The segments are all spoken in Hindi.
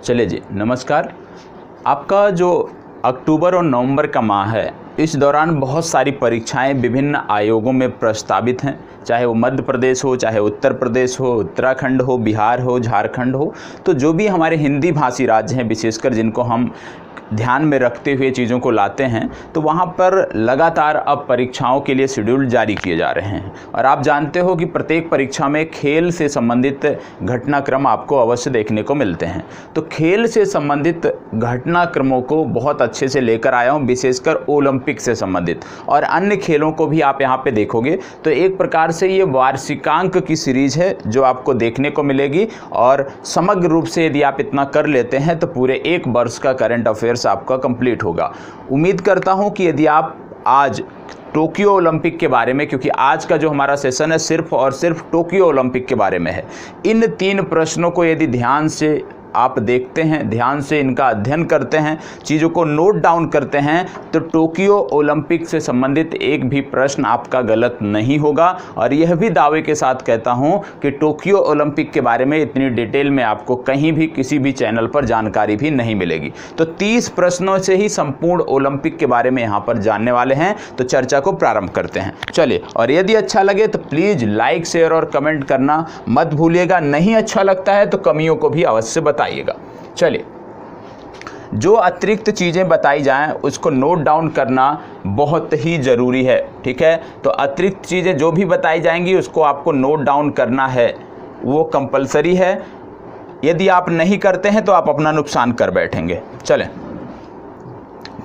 चलिए जी, नमस्कार। आपका जो अक्टूबर और नवंबर का माह है, इस दौरान बहुत सारी परीक्षाएं विभिन्न आयोगों में प्रस्तावित हैं, चाहे वो मध्य प्रदेश हो, चाहे उत्तर प्रदेश हो, उत्तराखंड हो, बिहार हो, झारखंड हो। तो जो भी हमारे हिंदी भाषी राज्य हैं, विशेषकर जिनको हम ध्यान में रखते हुए चीज़ों को लाते हैं, तो वहाँ पर लगातार अब परीक्षाओं के लिए शेड्यूल जारी किए जा रहे हैं। और आप जानते हो कि प्रत्येक परीक्षा में खेल से संबंधित घटनाक्रम आपको अवश्य देखने को मिलते हैं। तो खेल से संबंधित घटनाक्रमों को बहुत अच्छे से लेकर आया हूँ, विशेषकर ओलंपिक से संबंधित, और अन्य खेलों को भी आप यहाँ पे देखोगे तो एक प्रकार से ये वार्षिकांक की सीरीज है जो आपको देखने को मिलेगी। और समग्र रूप से यदि आप इतना कर लेते हैं तो पूरे एक वर्ष का करंट अफेयर्स आपका कंप्लीट होगा। उम्मीद करता हूं कि यदि आप आज टोक्यो ओलंपिक के बारे में, क्योंकि आज का जो हमारा सेशन है सिर्फ और सिर्फ टोक्यो ओलंपिक के बारे में है, इन 3 प्रश्नों को यदि ध्यान से आप देखते हैं, ध्यान से इनका अध्ययन करते हैं, चीज़ों को नोट डाउन करते हैं, तो टोक्यो ओलंपिक से संबंधित एक भी प्रश्न आपका गलत नहीं होगा। और यह भी दावे के साथ कहता हूं कि टोक्यो ओलंपिक के बारे में इतनी डिटेल में आपको कहीं भी किसी भी चैनल पर जानकारी भी नहीं मिलेगी। तो 30 प्रश्नों से ही संपूर्ण ओलंपिक के बारे में यहाँ पर जानने वाले हैं। तो चर्चा को प्रारंभ करते हैं। चलिए, और यदि अच्छा लगे तो प्लीज़ लाइक, शेयर और कमेंट करना मत भूलिएगा। नहीं अच्छा लगता है तो कमियों को भी अवश्य बताइएगा। चलिए, जो अतिरिक्त चीज़ें बताई जाएं उसको नोट डाउन करना बहुत ही ज़रूरी है, ठीक है। तो अतिरिक्त चीज़ें जो भी बताई जाएंगी उसको आपको नोट डाउन करना है, वो कंपलसरी है। यदि आप नहीं करते हैं तो आप अपना नुकसान कर बैठेंगे। चलें,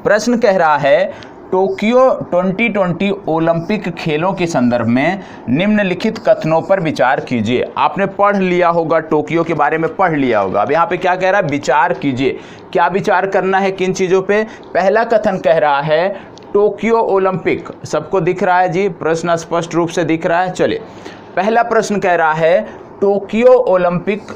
प्रश्न कह रहा है टोक्यो 2020 ओलंपिक खेलों के संदर्भ में निम्नलिखित कथनों पर विचार कीजिए। आपने पढ़ लिया होगा, टोक्यो के बारे में पढ़ लिया होगा। अब यहाँ पे क्या कह रहा है? विचार कीजिए। क्या विचार करना है, किन चीज़ों पे? पहला कथन कह रहा है टोक्यो ओलंपिक। सबको दिख रहा है जी? प्रश्न स्पष्ट रूप से दिख रहा है। चलिए, पहला प्रश्न कह रहा है टोक्यो ओलंपिक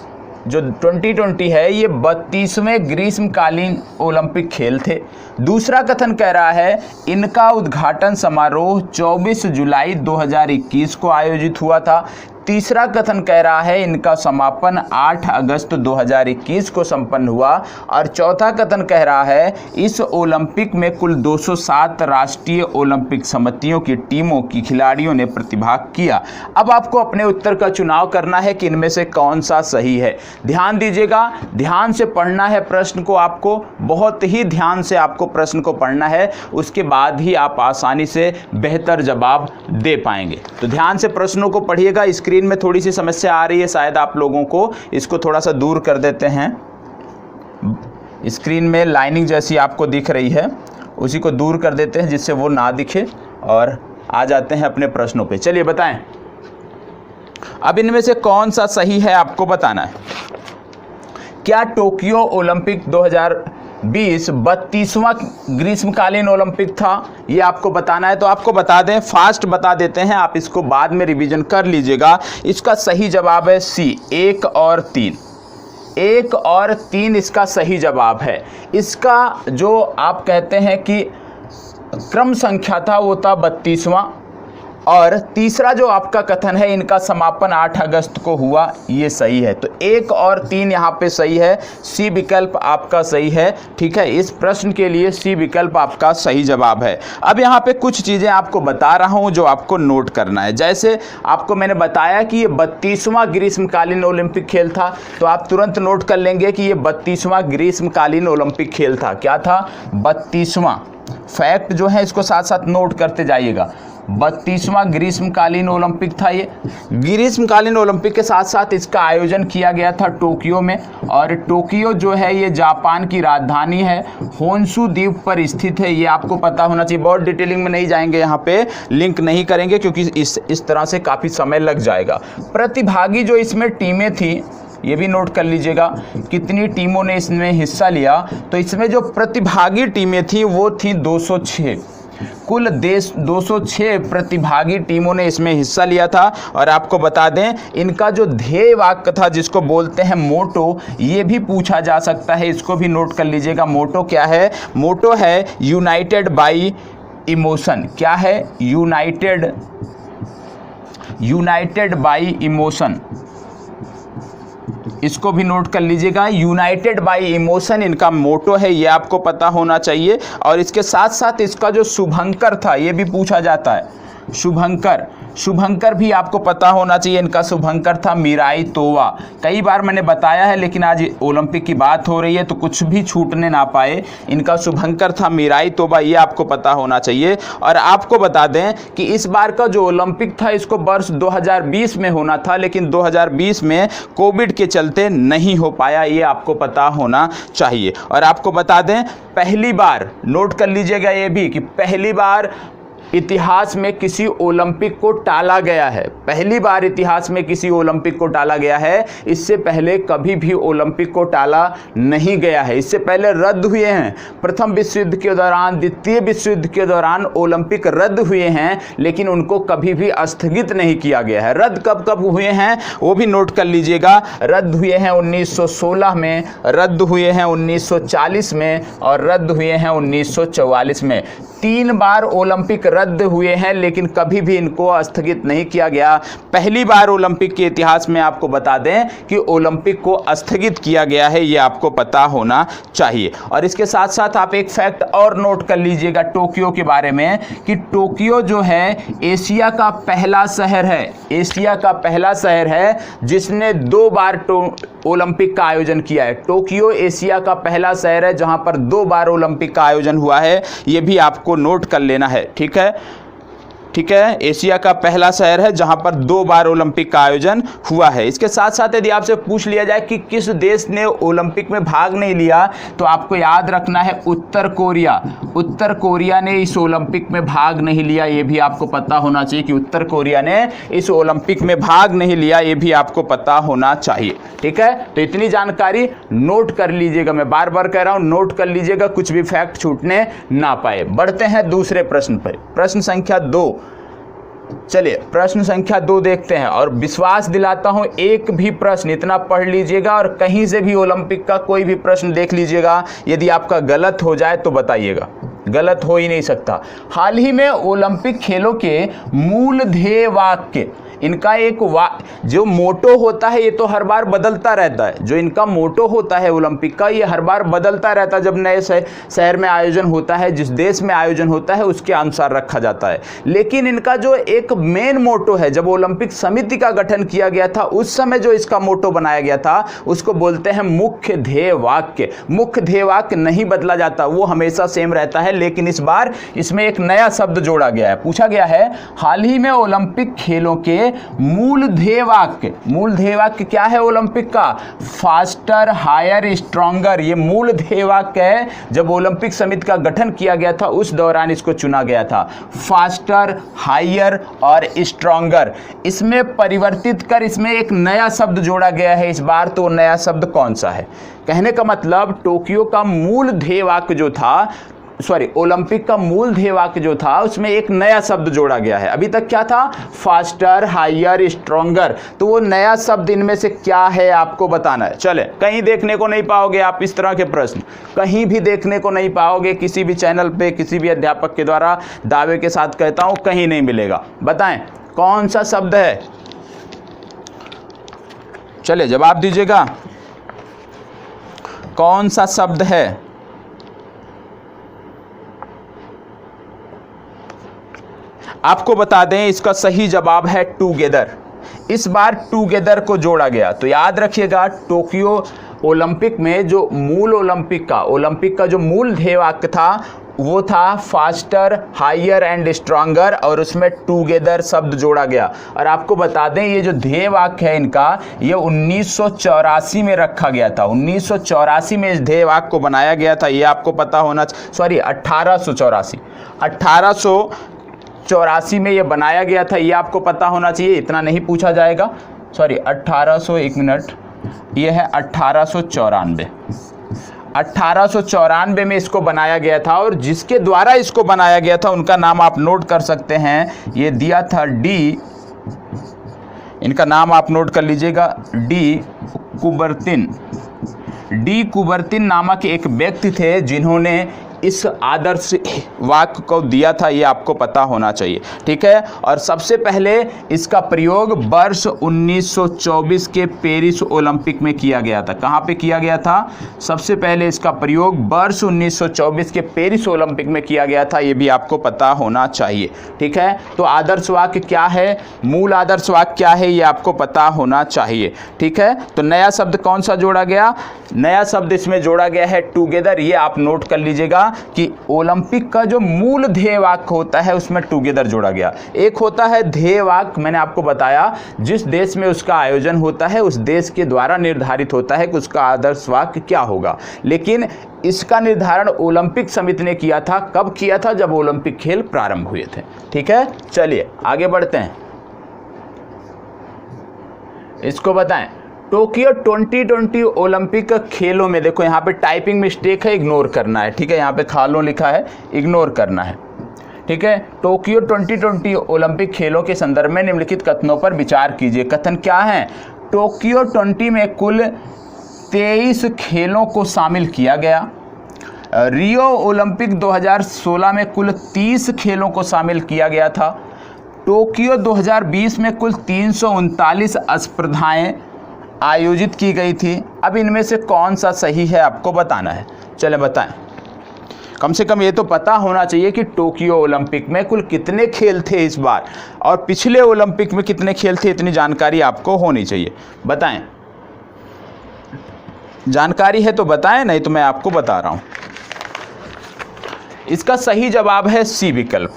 जो 2020 है ये 32वें ग्रीष्मकालीन ओलंपिक खेल थे। दूसरा कथन कह रहा है इनका उद्घाटन समारोह 24 जुलाई 2021 को आयोजित हुआ था। तीसरा कथन कह रहा है इनका समापन 8 अगस्त 2021 को संपन्न हुआ। और चौथा कथन कह रहा है इस ओलंपिक में कुल 207 राष्ट्रीय ओलंपिक समितियों की टीमों की खिलाड़ियों ने प्रतिभाग किया। अब आपको अपने उत्तर का चुनाव करना है कि इनमें से कौन सा सही है। ध्यान दीजिएगा, ध्यान से पढ़ना है प्रश्न को, आपको बहुत ही ध्यान से आपको प्रश्न को पढ़ना है, उसके बाद ही आप आसानी से बेहतर जवाब दे पाएंगे। तो ध्यान से प्रश्नों को पढ़िएगा। स्क्रीन में थोड़ी सी समस्या आ रही है शायद आप लोगों को, इसको थोड़ा सा दूर कर देते हैं। स्क्रीन में लाइनिंग जैसी आपको दिख रही है, उसी को दूर कर देते हैं जिससे वो ना दिखे, और आ जाते हैं अपने प्रश्नों पे। चलिए बताएं, अब इनमें से कौन सा सही है आपको बताना है। क्या टोक्यो ओलंपिक 2020 32वां ग्रीष्मकालीन ओलंपिक था? ये आपको बताना है। तो आपको बता दें, फास्ट बता देते हैं, आप इसको बाद में रिवीजन कर लीजिएगा। इसका सही जवाब है सी, 1 और 3। 1 और 3 इसका सही जवाब है। इसका जो आप कहते हैं कि क्रम संख्या था वो था 32वां। और तीसरा जो आपका कथन है इनका समापन 8 अगस्त को हुआ, ये सही है। तो 1 और 3 यहाँ पे सही है। सी विकल्प आपका सही है, ठीक है। इस प्रश्न के लिए सी विकल्प आपका सही जवाब है। अब यहाँ पे कुछ चीज़ें आपको बता रहा हूँ जो आपको नोट करना है। जैसे आपको मैंने बताया कि ये 32वां ग्रीष्मकालीन ओलंपिक खेल था, तो आप तुरंत नोट कर लेंगे कि ये 32वां ग्रीष्मकालीन ओलंपिक खेल था। क्या था? 32वां। फैक्ट जो है इसको साथ साथ नोट करते जाइएगा। 32वां ग्रीष्मकालीन ओलंपिक था ये। ग्रीष्मकालीन ओलंपिक के साथ साथ इसका आयोजन किया गया था टोक्यो में। और टोक्यो जो है ये जापान की राजधानी है, होन्शु द्वीप पर स्थित है। ये आपको पता होना चाहिए। बहुत डिटेलिंग में नहीं जाएंगे, यहाँ पे लिंक नहीं करेंगे क्योंकि इस तरह से काफ़ी समय लग जाएगा। प्रतिभागी जो इसमें टीमें थी ये भी नोट कर लीजिएगा, कितनी टीमों ने इसमें हिस्सा लिया। तो इसमें जो प्रतिभागी टीमें थी वो थी 206। कुल 206 प्रतिभागी टीमों ने इसमें हिस्सा लिया था। और आपको बता दें इनका जो ध्येय वाक्य था जिसको बोलते हैं मोटो, ये भी पूछा जा सकता है, इसको भी नोट कर लीजिएगा। मोटो क्या है? मोटो है यूनाइटेड बाई इमोशन। क्या है? United by emotion. इसको भी नोट कर लीजिएगा। यूनाइटेड बाय इमोशन इनका मोटो है, ये आपको पता होना चाहिए। और इसके साथ साथ इसका जो शुभंकर था ये भी पूछा जाता है, शुभंकर भी आपको पता होना चाहिए। इनका शुभंकर था मीराई तोवा। कई बार मैंने बताया है, लेकिन आज ओलंपिक की बात हो रही है तो कुछ भी छूटने ना पाए। इनका शुभंकर था मीराई तोवा, ये आपको पता होना चाहिए। और आपको बता दें कि इस बार का जो ओलंपिक था इसको वर्ष 2020 में होना था, लेकिन 2020 में कोविड के चलते नहीं हो पाया, ये आपको पता होना चाहिए। और आपको बता दें पहली बार, नोट कर लीजिएगा ये भी, कि पहली बार इतिहास में किसी ओलंपिक को टाला गया है। पहली बार इतिहास में किसी ओलंपिक को टाला गया है। इससे पहले कभी भी ओलंपिक को टाला नहीं गया है। इससे पहले रद्द हुए हैं। प्रथम विश्व युद्ध के दौरान, द्वितीय विश्व युद्ध के दौरान ओलंपिक रद्द हुए हैं, लेकिन उनको कभी भी स्थगित नहीं किया गया है। रद्द कब कब हुए हैं वो भी नोट कर लीजिएगा। रद्द हुए हैं 1916 में, रद्द हुए हैं 1940 में और रद्द हुए हैं 1944 में। 3 बार ओलंपिक रद्द हुए हैं, लेकिन कभी भी इनको स्थगित नहीं किया गया। पहली बार ओलंपिक के इतिहास में आपको बता दें कि ओलंपिक को स्थगित किया गया है, ये आपको पता होना चाहिए। और इसके साथ साथ आप एक फैक्ट और नोट कर लीजिएगा टोक्यो के बारे में, कि टोक्यो जो है एशिया का पहला शहर है, एशिया का पहला शहर है जिसने 2 बार ओलंपिक का आयोजन किया है। टोक्यो एशिया का पहला शहर है जहां पर 2 बार ओलंपिक का आयोजन हुआ है, ये भी आपको नोट कर लेना है। ठीक है, ठीक है, एशिया का पहला शहर है जहां पर 2 बार ओलंपिक का आयोजन हुआ है। इसके साथ साथ यदि आपसे पूछ लिया जाए कि किस देश ने ओलंपिक में भाग नहीं लिया, तो आपको याद रखना है उत्तर कोरिया। उत्तर कोरिया ने इस ओलंपिक में भाग नहीं लिया, ये भी आपको पता होना चाहिए कि उत्तर कोरिया ने इस ओलंपिक में भाग नहीं लिया, ये भी आपको पता होना चाहिए। ठीक है, तो इतनी जानकारी नोट कर लीजिएगा। मैं बार बार कह रहा हूं, नोट कर लीजिएगा, कुछ भी फैक्ट छूटने ना पाए। बढ़ते हैं दूसरे प्रश्न पर, प्रश्न संख्या 2। चलिए प्रश्न संख्या 2 देखते हैं। और विश्वास दिलाता हूं एक भी प्रश्न, इतना पढ़ लीजिएगा और कहीं से भी ओलंपिक का कोई भी प्रश्न देख लीजिएगा, यदि आपका गलत हो जाए तो बताइएगा, गलत हो ही नहीं सकता। हाल ही में ओलंपिक खेलों के मूल ध्येय वाक्य, इनका एक जो मोटो होता है ये तो हर बार बदलता रहता है। जो इनका मोटो होता है ओलंपिक का, ये हर बार बदलता रहता है। जब नए शहर में आयोजन होता है, जिस देश में आयोजन होता है उसके अनुसार रखा जाता है। लेकिन इनका जो एक मेन मोटो है, जब ओलंपिक समिति का गठन किया गया था उस समय जो इसका मोटो बनाया गया था उसको बोलते हैं मुख्य ध्येय वाक्य। मुख्य ध्येय वाक्य नहीं बदला जाता, वो हमेशा सेम रहता है। लेकिन इस बार इसमें एक नया शब्द जोड़ा गया है। पूछा गया है हाल ही में ओलंपिक खेलों के मूल ध्येय वाक्य। मूल ध्येय वाक्य क्या है ओलंपिक का? Faster, higher, stronger. ये मूल ध्येय वाक्य है। जब ओलंपिक समिति का गठन किया गया था उस दौरान इसको चुना गया था। फास्टर, हायर और स्ट्रॉन्गर, इसमें परिवर्तित कर इसमें एक नया शब्द जोड़ा गया है इस बार। तो नया शब्द कौन सा है? कहने का मतलब टोक्यो का मूल ध्येय वाक्य जो था, ओलंपिक का मूल ध्येय वाक्य जो था उसमें एक नया शब्द जोड़ा गया है। अभी तक क्या था? Faster, higher, stronger. तो वो नया शब्द इनमें से क्या है आपको बताना है। चले, कहीं देखने को नहीं पाओगे आप इस तरह के प्रश्न, कहीं भी देखने को नहीं पाओगे किसी भी चैनल पे, किसी भी अध्यापक के द्वारा। दावे के साथ कहता हूं कहीं नहीं मिलेगा। बताएं कौन सा शब्द है? चले जवाब दीजिएगा, कौन सा शब्द है? आपको बता दें इसका सही जवाब है टुगेदर। इस बार टुगेदर को जोड़ा गया। तो याद रखिएगा टोक्यो ओलंपिक में जो मूल ओलंपिक का जो मूल ध्येय वाक्य था वो था फास्टर, हायर एंड स्ट्रॉन्गर, और उसमें टुगेदर शब्द जोड़ा गया। और आपको बता दें ये जो ध्येय वाक्य है इनका, ये 1984 में रखा गया था। 1984 में इस ध्येय वाक्य को बनाया गया था, ये आपको पता होना। 1884 में ये बनाया गया था, ये आपको पता होना चाहिए। इतना नहीं पूछा जाएगा। 1800 ये है 1894। 1894 में इसको बनाया गया था, और जिसके द्वारा इसको बनाया गया था उनका नाम आप नोट कर सकते हैं। ये दिया था डी, इनका नाम आप नोट कर लीजिएगा, डी कुबर्तिन। डी कुबर्तिन नामक एक व्यक्ति थे जिन्होंने इस आदर्श वाक्य को दिया था, ये आपको पता होना चाहिए, ठीक है। और सबसे पहले इसका प्रयोग वर्ष 1924 के पेरिस ओलंपिक में किया गया था। कहाँ पे किया गया था? सबसे पहले इसका प्रयोग वर्ष 1924 के पेरिस ओलंपिक में किया गया था, ये भी आपको पता होना चाहिए, ठीक है। तो आदर्श वाक्य क्या है, मूल आदर्श वाक्य क्या है, ये आपको पता होना चाहिए, ठीक है। तो नया शब्द कौन सा जोड़ा गया? नया शब्द इसमें जोड़ा गया है टुगेदर। ये आप नोट कर लीजिएगा कि ओलंपिक का जो मूल ध्येय वाक्य होता है उसमें टुगेदर जोड़ा गया। एक होता है ध्येय वाक्य, मैंने आपको बताया जिस देश में उसका आयोजन होता है उस देश के द्वारा निर्धारित होता है कि उसका आदर्श वाक्य क्या होगा, लेकिन इसका निर्धारण ओलंपिक समिति ने किया था। कब किया था? जब ओलंपिक खेल प्रारंभ हुए थे, ठीक है। चलिए आगे बढ़ते हैं, इसको बताएं। टोक्यो 2020 ओलंपिक खेलों में, देखो यहाँ पे टाइपिंग मिस्टेक है, इग्नोर करना है, ठीक है। यहाँ पे खालो लिखा है, इग्नोर करना है, ठीक है। टोक्यो 2020 ओलंपिक खेलों के संदर्भ में निम्नलिखित कथनों पर विचार कीजिए। कथन क्या है? टोक्यो 20 में कुल 23 खेलों को शामिल किया गया। रियो ओलंपिक 2016 में कुल 30 खेलों को शामिल किया गया था। टोक्यो 2020 में कुल 339 स्पर्धाएं आयोजित की गई थी। अब इनमें से कौन सा सही है आपको बताना है। चलें बताएं, कम से कम ये तो पता होना चाहिए कि टोक्यो ओलंपिक में कुल कितने खेल थे इस बार, और पिछले ओलंपिक में कितने खेल थे, इतनी जानकारी आपको होनी चाहिए। बताएं, जानकारी है तो बताएं, नहीं तो मैं आपको बता रहा हूं। इसका सही जवाब है सी विकल्प,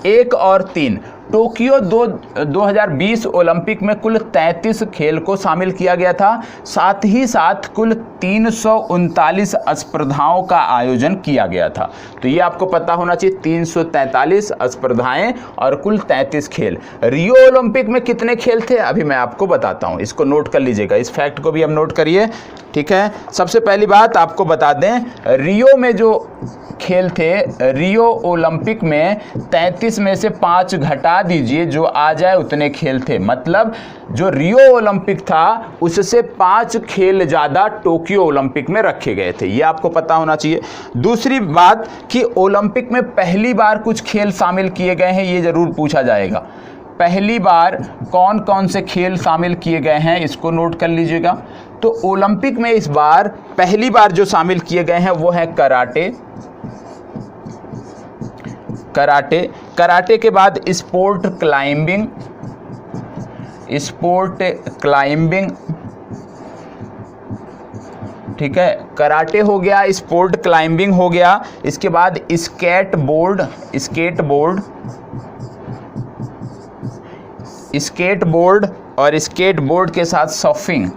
1 और 3। टोक्यो 2020 ओलंपिक में कुल 33 खेल को शामिल किया गया था, साथ ही साथ कुल 339 स्पर्धाओं का आयोजन किया गया था। तो ये आपको पता होना चाहिए, 343 स्पर्धाएं और कुल 33 खेल। रियो ओलंपिक में कितने खेल थे अभी मैं आपको बताता हूं, इसको नोट कर लीजिएगा, इस फैक्ट को भी हम नोट करिए, ठीक है। सबसे पहली बात आपको बता दें, रियो में जो खेल थे, रियो ओलंपिक में 33 में से 5 घटा दीजिए, जो आ जाए उतने खेल थे। मतलब जो रियो ओलंपिक था उससे 5 खेल ज़्यादा टोक्यो ओलंपिक में रखे गए थे, ये आपको पता होना चाहिए। दूसरी बात कि ओलंपिक में पहली बार कुछ खेल शामिल किए गए हैं, ये ज़रूर पूछा जाएगा। पहली बार कौन कौन से खेल शामिल किए गए हैं, इसको नोट कर लीजिएगा। तो ओलंपिक में इस बार पहली बार जो शामिल किए गए हैं वो है कराटे। कराटे के बाद स्पोर्ट क्लाइंबिंग, ठीक है। कराटे हो गया, स्पोर्ट क्लाइंबिंग हो गया, इसके बाद स्केटबोर्ड और स्केटबोर्ड के साथ सर्फिंग,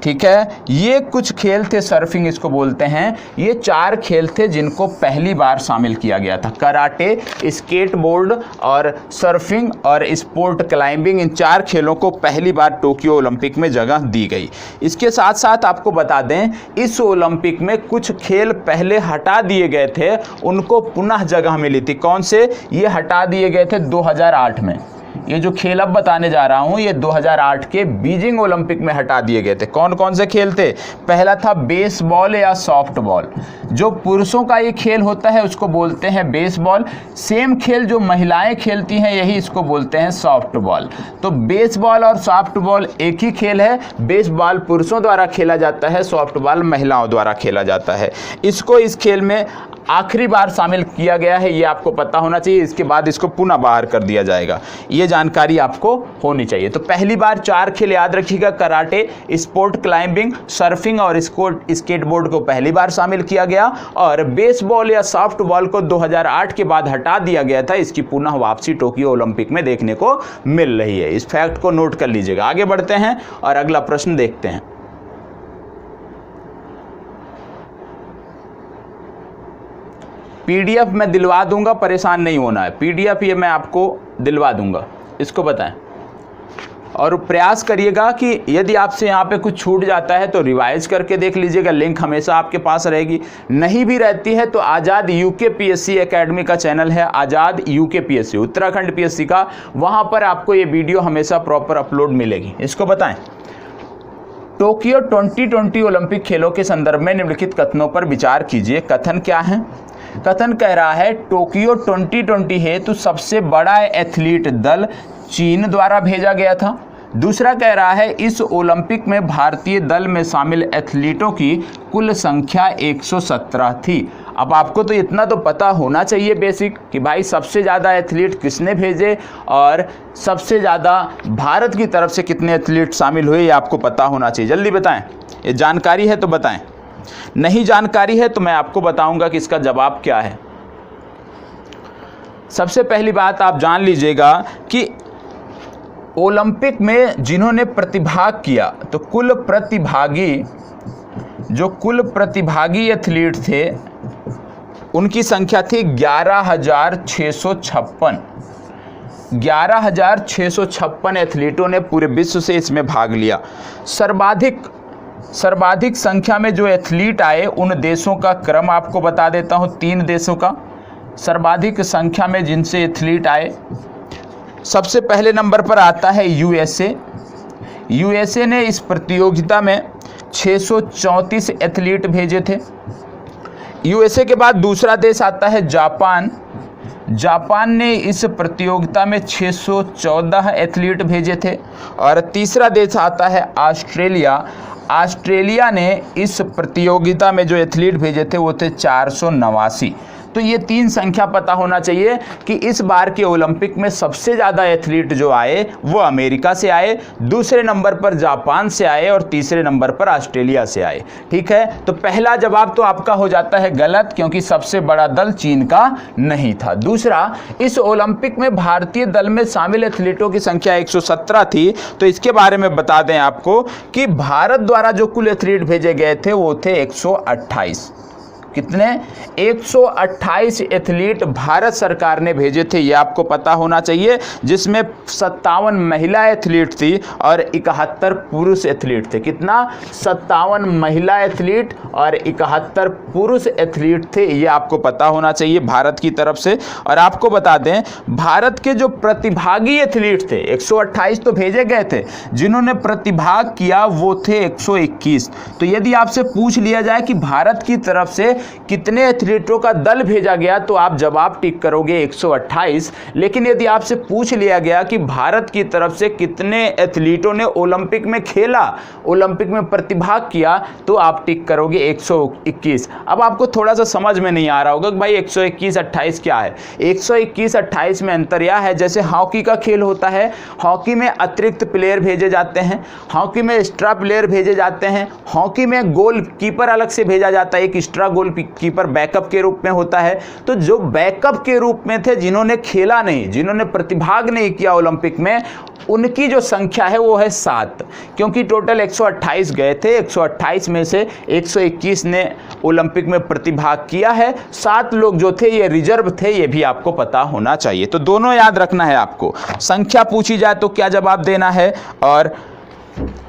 ठीक है। ये कुछ खेल थे, सर्फिंग इसको बोलते हैं। ये 4 खेल थे जिनको पहली बार शामिल किया गया था। कराटे, स्केटबोर्ड और सर्फिंग और स्पोर्ट क्लाइंबिंग, इन 4 खेलों को पहली बार टोक्यो ओलंपिक में जगह दी गई। इसके साथ साथ आपको बता दें, इस ओलंपिक में कुछ खेल पहले हटा दिए गए थे, उनको पुनः जगह मिली थी। कौन से? ये हटा दिए गए थे 2008 में। ये जो खेल अब बताने जा रहा हूं ये 2008 के बीजिंग ओलंपिक में हटा दिए गए थे। कौन कौन से खेल थे? पहला था बेसबॉल या सॉफ्टबॉल। जो पुरुषों का ये खेल होता है उसको बोलते हैं बेसबॉल। सेम खेल जो महिलाएं खेलती हैं यही इसको बोलते हैं सॉफ्टबॉल। तो बेसबॉल और सॉफ्टबॉल एक ही खेल है। बेसबॉल पुरुषों द्वारा खेला जाता है, सॉफ्टबॉल महिलाओं द्वारा खेला जाता है। इसको इस खेल में आखिरी बार शामिल किया गया है, ये आपको पता होना चाहिए। इसके बाद इसको पुनः बाहर कर दिया जाएगा, ये जानकारी आपको होनी चाहिए। तो पहली बार 4 खेल याद रखिएगा, कराटे, स्पोर्ट क्लाइंबिंग, सर्फिंग और स्केटबोर्ड को पहली बार शामिल किया गया, और बेसबॉल या सॉफ्टबॉल को 2008 के बाद हटा दिया गया था। इसकी पुनः वापसी टोक्यो ओलंपिक में देखने को मिल रही है। इस फैक्ट को नोट कर लीजिएगा। आगे बढ़ते हैं और अगला प्रश्न देखते हैं। पीडीएफ मैं दिलवा दूंगा, परेशान नहीं होना है। पीडीएफ ये मैं आपको दिलवा दूंगा, इसको बताएं। और प्रयास करिएगा कि यदि आपसे यहाँ पे कुछ छूट जाता है तो रिवाइज करके देख लीजिएगा, लिंक हमेशा आपके पास रहेगी। नहीं भी रहती है तो आज़ाद यूकेपीएससी एकेडमी का चैनल है, आज़ाद यूकेपीएससी उत्तराखंड पीएससी का, वहाँ पर आपको ये वीडियो हमेशा प्रॉपर अपलोड मिलेगी। इसको बताएं। टोक्यो 2020 ओलंपिक खेलों के संदर्भ में निम्नलिखित कथनों पर विचार कीजिए। कथन क्या है? कथन कह रहा है टोक्यो 2020 हेतु सबसे बड़ा एथलीट दल चीन द्वारा भेजा गया था। दूसरा कह रहा है इस ओलंपिक में भारतीय दल में शामिल एथलीटों की कुल संख्या 117 थी। अब आपको तो इतना तो पता होना चाहिए बेसिक कि भाई सबसे ज़्यादा एथलीट किसने भेजे और सबसे ज़्यादा भारत की तरफ से कितने एथलीट शामिल हुए, ये आपको पता होना चाहिए। जल्दी बताएं, ये जानकारी है तो बताएं, नहीं जानकारी है तो मैं आपको बताऊंगा कि इसका जवाब क्या है। सबसे पहली बात आप जान लीजिएगा कि ओलंपिक में जिन्होंने प्रतिभाग किया तो कुल प्रतिभागी एथलीट थे उनकी संख्या थी 11,656 एथलीटों ने पूरे विश्व से इसमें भाग लिया। सर्वाधिक संख्या में जो एथलीट आए उन देशों का क्रम आपको बता देता हूं। 3 देशों का सर्वाधिक संख्या में जिनसे एथलीट आए, सबसे पहले नंबर पर आता है यूएसए। यूएसए ने इस प्रतियोगिता में 634 एथलीट भेजे थे। यूएसए के बाद दूसरा देश आता है जापान। जापान ने इस प्रतियोगिता में 614 एथलीट भेजे थे। और तीसरा देश आता है ऑस्ट्रेलिया। ऑस्ट्रेलिया ने इस प्रतियोगिता में जो एथलीट भेजे थे वो थे 489। तो ये 3 संख्या पता होना चाहिए कि इस बार के ओलंपिक में सबसे ज़्यादा एथलीट जो आए वो अमेरिका से आए, दूसरे नंबर पर जापान से आए और तीसरे नंबर पर ऑस्ट्रेलिया से आए। ठीक है, तो पहला जवाब तो आपका हो जाता है गलत, क्योंकि सबसे बड़ा दल चीन का नहीं था। दूसरा, इस ओलंपिक में भारतीय दल में शामिल एथलीटों की संख्या 117 थी। तो इसके बारे में बता दें आपको कि भारत द्वारा जो कुल एथलीट भेजे गए थे वो थे 128। कितने? 128 एथलीट भारत सरकार ने भेजे थे, ये आपको पता होना चाहिए, जिसमें 57 महिला एथलीट थी और 71 पुरुष एथलीट थे। कितना? 57 महिला एथलीट और 71 पुरुष एथलीट थे, ये आपको पता होना चाहिए भारत की तरफ से। और आपको बता दें भारत के जो प्रतिभागी एथलीट थे 128 तो भेजे गए थे, जिन्होंने प्रतिभाग किया वो थे 121। तो यदि आपसे पूछ लिया जाए कि भारत की तरफ से कितने एथलीटों का दल भेजा गया तो आप जवाब टिक करोगे 128। लेकिन यदि आपसे पूछ लिया गया कि भारत की तरफ से कितने एथलीटों ने ओलंपिक में खेला, ओलंपिक में प्रतिभाग किया, तो आप टिक करोगे 121। अब आपको थोड़ा सा समझ में नहीं आ रहा होगा कि भाई 121 28 क्या है। 121 28 में अंतर यह है, जैसे हॉकी का खेल होता है, हॉकी में अतिरिक्त प्लेयर भेजे जाते हैं, हॉकी में एक्स्ट्रा प्लेयर भेजे जाते हैं, हॉकी में गोल कीपर अलग से भेजा जाता है, एक एक्स्ट्रा गोल कीपर बैकअप के रूप में होता है। तो जो बैकअप के रूप में थे, जिन्होंने खेला नहीं, जिन्होंने प्रतिभाग नहीं किया ओलंपिक में, उनकी जो संख्या है वो है 7, क्योंकि टोटल 128 गए थे। 128 में से 121 ने ओलंपिक में प्रतिभाग किया है। 7 लोग जो थे ये रिजर्व थे, ये भी आपको पता होना चाहिए। तो दोनों याद रखना है आपको। संख्या पूछी जाए तो क्या जवाब देना है और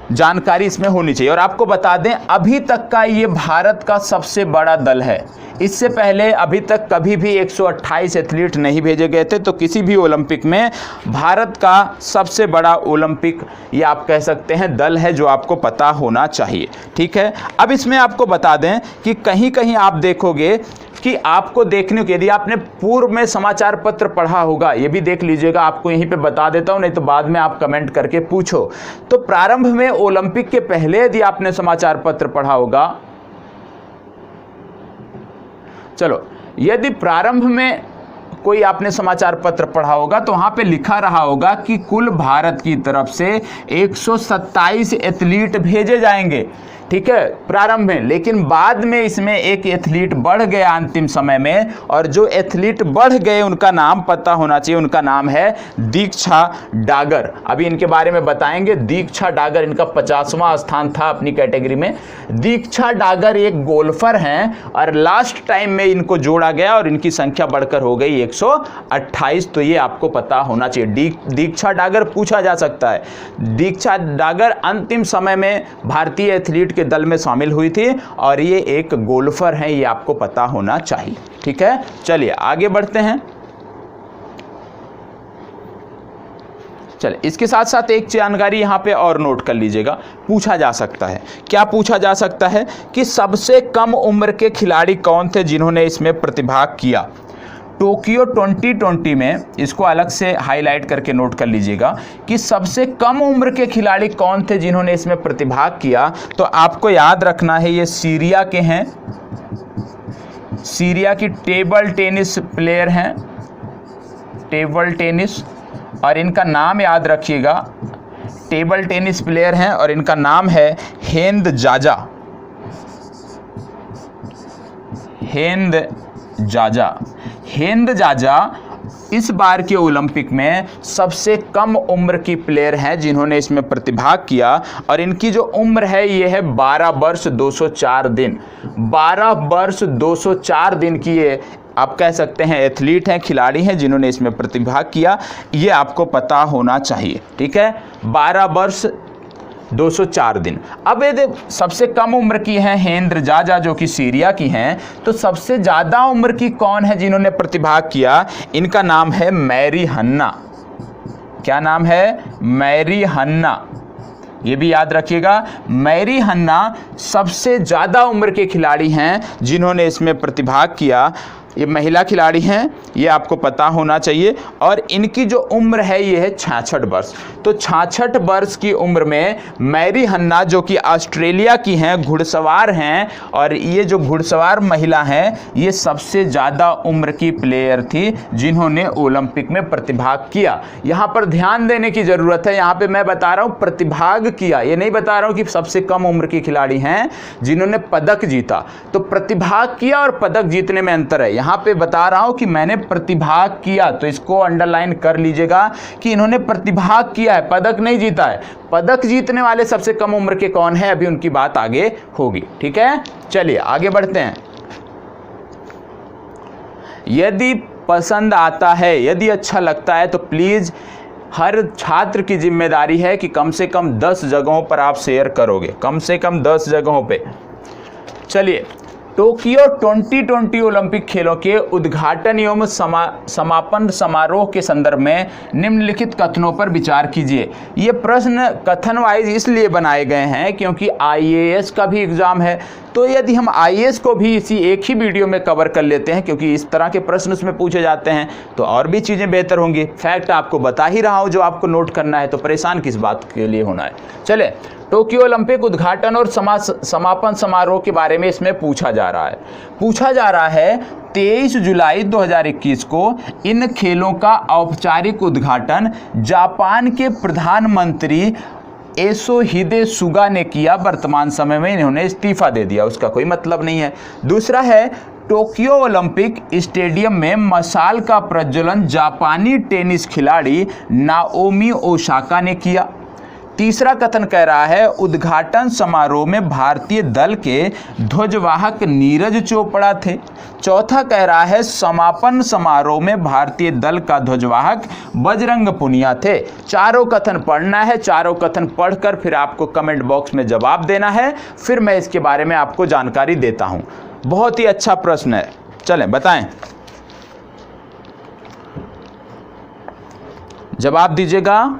जानकारी इसमें होनी चाहिए। और आपको बता दें अभी तक का ये भारत का सबसे बड़ा दल है। इससे पहले अभी तक कभी भी 128 एथलीट नहीं भेजे गए थे। तो किसी भी ओलंपिक में भारत का सबसे बड़ा ओलंपिक ये आप कह सकते हैं दल है, जो आपको पता होना चाहिए। ठीक है, अब इसमें आपको बता दें कि कहीं कहीं आप देखोगे कि आपको देखने को, यदि आपने पूर्व में समाचार पत्र पढ़ा होगा, ये भी देख लीजिएगा, आपको यहीं पे बता देता हूं, नहीं तो बाद में आप कमेंट करके पूछो। तो प्रारंभ में ओलंपिक के पहले यदि आपने समाचार पत्र पढ़ा होगा, चलो यदि प्रारंभ में कोई आपने समाचार पत्र पढ़ा होगा तो वहां पे लिखा रहा होगा कि कुल भारत की तरफ से 127 एथलीट भेजे जाएंगे। ठीक है, प्रारंभ में। लेकिन बाद में इसमें एक एथलीट बढ़ गया अंतिम समय में, और जो एथलीट बढ़ गए उनका नाम पता होना चाहिए। उनका नाम है दीक्षा डागर। अभी इनके बारे में बताएंगे। दीक्षा डागर, इनका 50वां स्थान था अपनी कैटेगरी में। दीक्षा डागर एक गोल्फर हैं और लास्ट टाइम में इनको जोड़ा गया और इनकी संख्या बढ़कर हो गई 128। तो ये आपको पता होना चाहिए। दीक्षा डागर पूछा जा सकता है। दीक्षा डागर अंतिम समय में भारतीय एथलीट के दल में शामिल हुई थी और ये एक गोल्फर हैं, ये आपको पता होना चाहिए। ठीक है, चलिए आगे बढ़ते हैं। चलिए इसके साथ साथ एक जानकारी यहाँ पे और नोट कर लीजिएगा, पूछा जा सकता है। क्या पूछा जा सकता है कि सबसे कम उम्र के खिलाड़ी कौन थे जिन्होंने इसमें प्रतिभाग किया। टोक्यो 2020 में, इसको अलग से हाईलाइट करके नोट कर लीजिएगा कि सबसे कम उम्र के खिलाड़ी कौन थे जिन्होंने इसमें प्रतिभाग किया। तो आपको याद रखना है ये सीरिया के हैं, सीरिया की टेबल टेनिस प्लेयर हैं, टेबल टेनिस, और इनका नाम याद रखिएगा, टेबल टेनिस प्लेयर हैं और इनका नाम है हेंद जाजा, हेंद जाजा। हेंद जाजा इस बार के ओलंपिक में सबसे कम उम्र की प्लेयर हैं जिन्होंने इसमें प्रतिभाग किया, और इनकी जो उम्र है ये है 12 वर्ष 204 दिन। 12 वर्ष 204 दिन की ये आप कह सकते हैं एथलीट हैं, खिलाड़ी हैं जिन्होंने इसमें प्रतिभाग किया। ये आपको पता होना चाहिए, ठीक है। 12 वर्ष 204 दिन। अब यदि सबसे कम उम्र की हैं हेंद्र जाजा जो कि सीरिया की हैं, तो सबसे ज़्यादा उम्र की कौन है जिन्होंने प्रतिभाग किया। इनका नाम है मैरी हन्ना। क्या नाम है? मैरी हन्ना। ये भी याद रखिएगा, मैरी हन्ना सबसे ज़्यादा उम्र के खिलाड़ी हैं जिन्होंने इसमें प्रतिभाग किया। ये महिला खिलाड़ी हैं, ये आपको पता होना चाहिए, और इनकी जो उम्र है ये है 66 वर्ष। तो 66 वर्ष की उम्र में मैरी हन्ना जो कि ऑस्ट्रेलिया की हैं, घुड़सवार हैं, और ये जो घुड़सवार महिला हैं ये सबसे ज़्यादा उम्र की प्लेयर थी जिन्होंने ओलंपिक में प्रतिभाग किया। यहाँ पर ध्यान देने की ज़रूरत है, यहाँ पे मैं बता रहा हूँ प्रतिभाग किया, ये नहीं बता रहा हूँ कि सबसे कम उम्र की खिलाड़ी हैं जिन्होंने पदक जीता। तो प्रतिभाग किया और पदक जीतने में अंतर है। यहाँ पे बता रहा हूं कि मैंने प्रतिभाग किया, तो इसको अंडरलाइन कर लीजिएगा कि इन्होंने प्रतिभाग किया है, पदक नहीं जीता है। पदक जीतने वाले सबसे कम उम्र के कौन है, अभी उनकी बात आगे होगी, ठीक है। चलिए आगे बढ़ते हैं। यदि पसंद आता है, यदि अच्छा लगता है, तो प्लीज हर छात्र की जिम्मेदारी है कि कम से कम 10 जगहों पर आप शेयर करोगे, कम से कम 10 जगहों पे। चलिए, टोक्यो 2020 ओलंपिक खेलों के उद्घाटन एवं समापन समारोह के संदर्भ में निम्नलिखित कथनों पर विचार कीजिए। ये प्रश्न कथन वाइज इसलिए बनाए गए हैं क्योंकि आईएएस का भी एग्जाम है, तो यदि हम आईएएस को भी इसी एक ही वीडियो में कवर कर लेते हैं, क्योंकि इस तरह के प्रश्न उसमें पूछे जाते हैं, तो और भी चीज़ें बेहतर होंगी। फैक्ट आपको बता ही रहा हूँ जो आपको नोट करना है, तो परेशान किस बात के लिए होना है। चले, टोक्यो ओलंपिक उद्घाटन और समापन समारोह के बारे में इसमें पूछा जा रहा है। पूछा जा रहा है 23 जुलाई 2021 को इन खेलों का औपचारिक उद्घाटन जापान के प्रधानमंत्री योशिहिदे सुगा ने किया। वर्तमान समय में इन्होंने इस्तीफा दे दिया, उसका कोई मतलब नहीं है। दूसरा है, टोक्यो ओलंपिक स्टेडियम में मशाल का प्रज्वलन जापानी टेनिस खिलाड़ी नाओमी ओसाका ने किया। तीसरा कथन कह रहा है, उद्घाटन समारोह में भारतीय दल के ध्वजवाहक नीरज चोपड़ा थे। चौथा कह रहा है, समापन समारोह में भारतीय दल का ध्वजवाहक बजरंग पुनिया थे। चारों कथन पढ़ना है, चारों कथन पढ़कर फिर आपको कमेंट बॉक्स में जवाब देना है, फिर मैं इसके बारे में आपको जानकारी देता हूं। बहुत ही अच्छा प्रश्न है, चलें बताएं, जवाब दीजिएगा।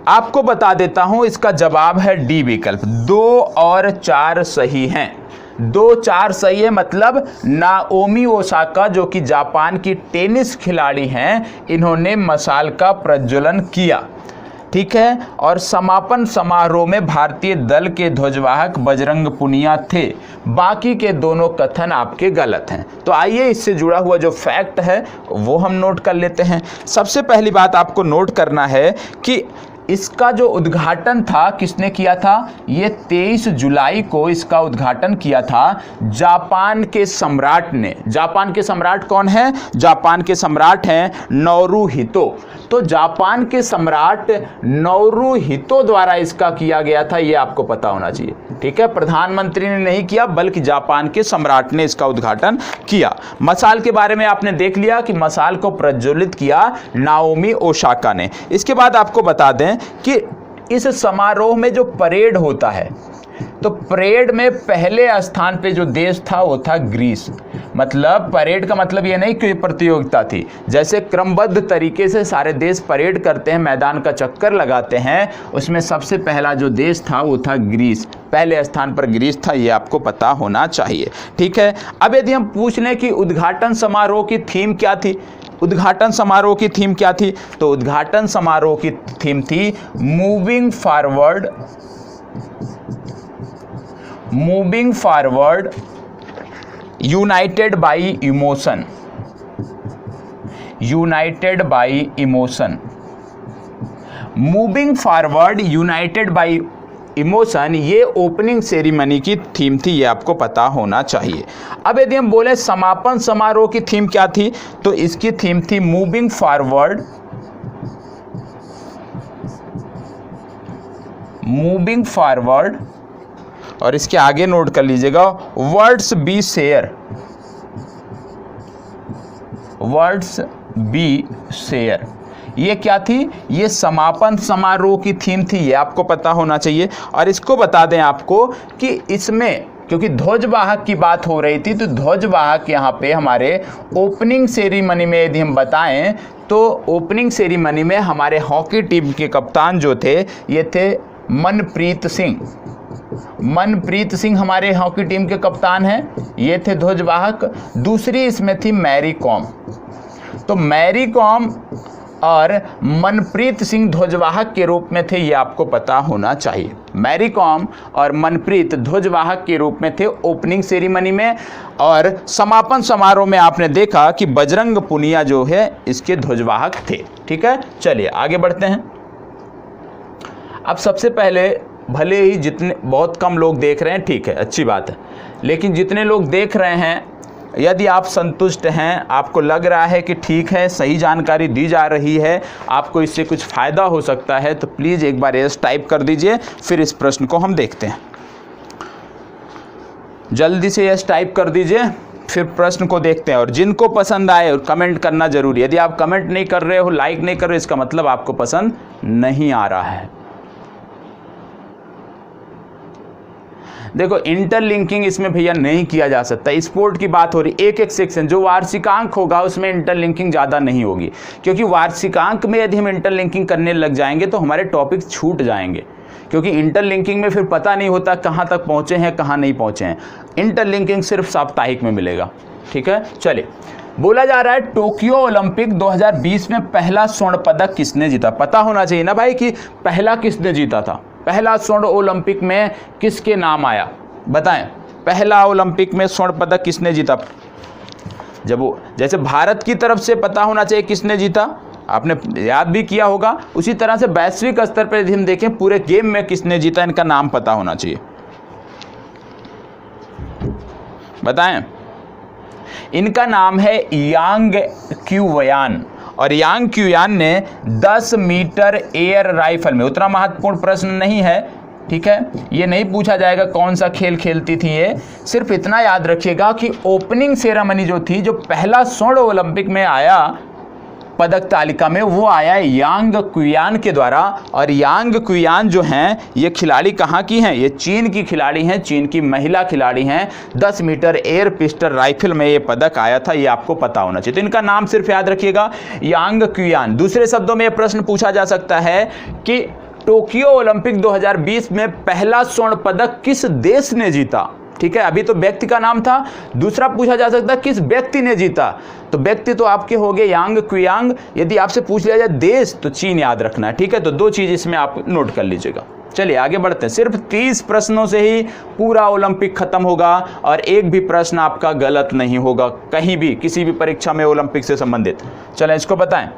आपको बता देता हूं, इसका जवाब है डी विकल्प। 2 और 4 सही हैं। 2, 4 सही है, मतलब नाओमी ओसाका जो कि जापान की टेनिस खिलाड़ी हैं, इन्होंने मशाल का प्रज्वलन किया, ठीक है। और समापन समारोह में भारतीय दल के ध्वजवाहक बजरंग पुनिया थे। बाकी के दोनों कथन आपके गलत हैं। तो आइए इससे जुड़ा हुआ जो फैक्ट है वो हम नोट कर लेते हैं। सबसे पहली बात आपको नोट करना है कि इसका जो उद्घाटन था किसने किया था, ये 23 जुलाई को इसका उद्घाटन किया था जापान के सम्राट ने। जापान के सम्राट कौन है? जापान के सम्राट हैं नारुहितो। तो जापान के सम्राट नारुहितो द्वारा इसका किया गया था, ये आपको पता होना चाहिए, ठीक है। प्रधानमंत्री ने नहीं किया, बल्कि जापान के सम्राट ने इसका उद्घाटन किया। मशाल के बारे में आपने देख लिया कि मशाल को प्रज्वलित किया नाओमी ओसाका ने। इसके बाद आपको बता दें कि इस समारोह में जो परेड होता है, तो परेड में पहले स्थान पे जो देश था वो था ग्रीस। मतलब परेड का मतलब ये नहीं कि प्रतियोगिता थी, जैसे क्रमबद्ध तरीके से सारे देश परेड करते हैं, मैदान का चक्कर लगाते हैं, उसमें सबसे पहला जो देश था वो था ग्रीस, पहले स्थान पर ग्रीस था, ये आपको पता होना चाहिए। ठीक है, अब यदि हम पूछ लें कि उद्घाटन समारोह की थीम क्या थी, उद्घाटन समारोह की थीम क्या थी, तो उद्घाटन समारोह की थीम थी moving forward, moving forward United by emotion, United by emotion, moving forward United by emotion, ये ओपनिंग सेरेमनी की थीम थी, ये आपको पता होना चाहिए। अब यदि हम बोले समापन समारोह की थीम क्या थी, तो इसकी थीम थी मूविंग फॉरवर्ड, मूविंग फॉरवर्ड, और इसके आगे नोट कर लीजिएगा words be share, words be share, ये क्या थी, ये समापन समारोह की थीम थी, ये आपको पता होना चाहिए। और इसको बता दें आपको कि इसमें क्योंकि ध्वजवाहक की बात हो रही थी, तो ध्वजवाहक यहाँ पे हमारे ओपनिंग सेरेमनी में यदि हम बताएं तो ओपनिंग सेरेमनी में हमारे हॉकी टीम के कप्तान जो थे ये थे मनप्रीत सिंह, मनप्रीत सिंह हमारे हॉकी टीम के कप्तान हैं, ये थे ध्वजवाहक। दूसरी इसमें थी मैरी कॉम, तो मैरी कॉम और मनप्रीत सिंह ध्वजवाहक के रूप में थे, ये आपको पता होना चाहिए। मैरी कॉम और मनप्रीत ध्वजवाहक के रूप में थे ओपनिंग सेरेमनी में, और समापन समारोह में आपने देखा कि बजरंग पुनिया जो है इसके ध्वजवाहक थे। ठीक है, चलिए आगे बढ़ते हैं। अब सबसे पहले भले ही जितने बहुत कम लोग देख रहे हैं, ठीक है, अच्छी बात है, लेकिन जितने लोग देख रहे हैं यदि आप संतुष्ट हैं, आपको लग रहा है कि ठीक है सही जानकारी दी जा रही है, आपको इससे कुछ फ़ायदा हो सकता है, तो प्लीज़ एक बार यस टाइप कर दीजिए, फिर इस प्रश्न को हम देखते हैं। जल्दी से यस टाइप कर दीजिए, फिर प्रश्न को देखते हैं। और जिनको पसंद आए और कमेंट करना ज़रूरी, यदि आप कमेंट नहीं कर रहे हो, लाइक नहीं कर रहे हो, इसका मतलब आपको पसंद नहीं आ रहा है। देखो इंटरलिंकिंग इसमें भैया नहीं किया जा सकता, स्पोर्ट की बात हो रही, एक एक सेक्शन जो वार्षिकांक होगा उसमें इंटरलिंकिंग ज़्यादा नहीं होगी, क्योंकि वार्षिकांक में यदि हम इंटरलिंकिंग करने लग जाएंगे तो हमारे टॉपिक छूट जाएंगे, क्योंकि इंटरलिंकिंग में फिर पता नहीं होता कहाँ तक पहुँचे हैं कहाँ नहीं पहुँचे हैं। इंटरलिंकिंग सिर्फ साप्ताहिक में मिलेगा। ठीक है, चलिए बोला जा रहा है टोक्यो ओलंपिक 2020 में पहला स्वर्ण पदक किसने जीता। पता होना चाहिए ना भाई कि पहला किसने जीता था, पहला स्वर्ण ओलंपिक में किसके नाम आया, बताएं। पहला ओलंपिक में स्वर्ण पदक किसने जीता, जब वो जैसे भारत की तरफ से पता होना चाहिए किसने जीता, आपने याद भी किया होगा, उसी तरह से वैश्विक स्तर पर यदि हम देखें पूरे गेम में किसने जीता, इनका नाम पता होना चाहिए, बताएं। इनका नाम है यांग क्यूयान, और यांग क्यूयान ने 10 मीटर एयर राइफल में, उतना महत्वपूर्ण प्रश्न नहीं है, ठीक है, ये नहीं पूछा जाएगा कौन सा खेल खेलती थी ये, सिर्फ इतना याद रखिएगा कि ओपनिंग सेरेमनी जो थी, जो पहला स्वर्ण ओलंपिक में आया पदक तालिका में, वो आया यांग क्यूयान के द्वारा। और यांग क्यूयान जो हैं ये खिलाड़ी कहाँ की हैं, ये चीन की खिलाड़ी हैं, चीन की महिला खिलाड़ी हैं। 10 मीटर एयर पिस्टल राइफल में ये पदक आया था, ये आपको पता होना चाहिए। तो इनका नाम सिर्फ याद रखिएगा, यांग क्यूयान। दूसरे शब्दों में ये प्रश्न पूछा जा सकता है कि टोक्यो ओलंपिक 2020 में पहला स्वर्ण पदक किस देश ने जीता। ठीक है, अभी तो व्यक्ति का नाम था, दूसरा पूछा जा सकता है किस व्यक्ति ने जीता, तो व्यक्ति तो आपके हो गए यांग क्यूयांग। यदि आपसे पूछ लिया जाए देश, तो चीन याद रखना है। ठीक है, तो 2 चीज इसमें आप नोट कर लीजिएगा। चलिए आगे बढ़ते हैं। सिर्फ 30 प्रश्नों से ही पूरा ओलंपिक खत्म होगा और एक भी प्रश्न आपका गलत नहीं होगा कहीं भी, किसी भी परीक्षा में ओलंपिक से संबंधित। चलें इसको बताएं,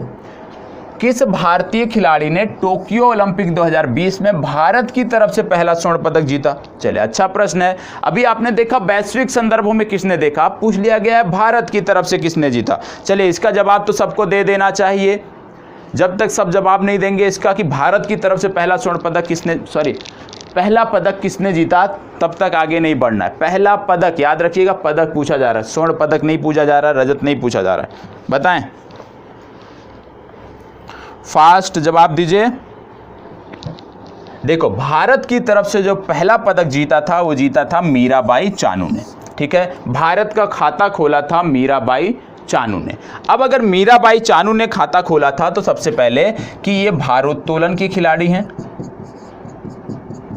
किस भारतीय खिलाड़ी ने टोक्यो ओलंपिक 2020 में भारत की तरफ से पहला स्वर्ण पदक जीता। चलिए अच्छा प्रश्न है। अभी आपने देखा वैश्विक संदर्भों में किसने देखा, पूछ लिया गया है भारत की तरफ से किसने जीता। चलिए इसका जवाब तो सबको दे देना चाहिए, जब तक सब जवाब नहीं देंगे इसका कि भारत की तरफ से पहला स्वर्ण पदक किसने, पहला पदक किसने जीता, तब तक आगे नहीं बढ़ना है। पहला पदक याद रखिएगा, पदक पूछा जा रहा है, स्वर्ण पदक नहीं पूछा जा रहा है, रजत नहीं पूछा जा रहा है। बताएं, फास्ट जवाब दीजिए। देखो भारत की तरफ से जो पहला पदक जीता था वो जीता था मीराबाई चानू ने। ठीक है, भारत का खाता खोला था मीराबाई चानू ने। अब अगर मीराबाई चानू ने खाता खोला था तो सबसे पहले कि ये भारोत्तोलन की खिलाड़ी हैं।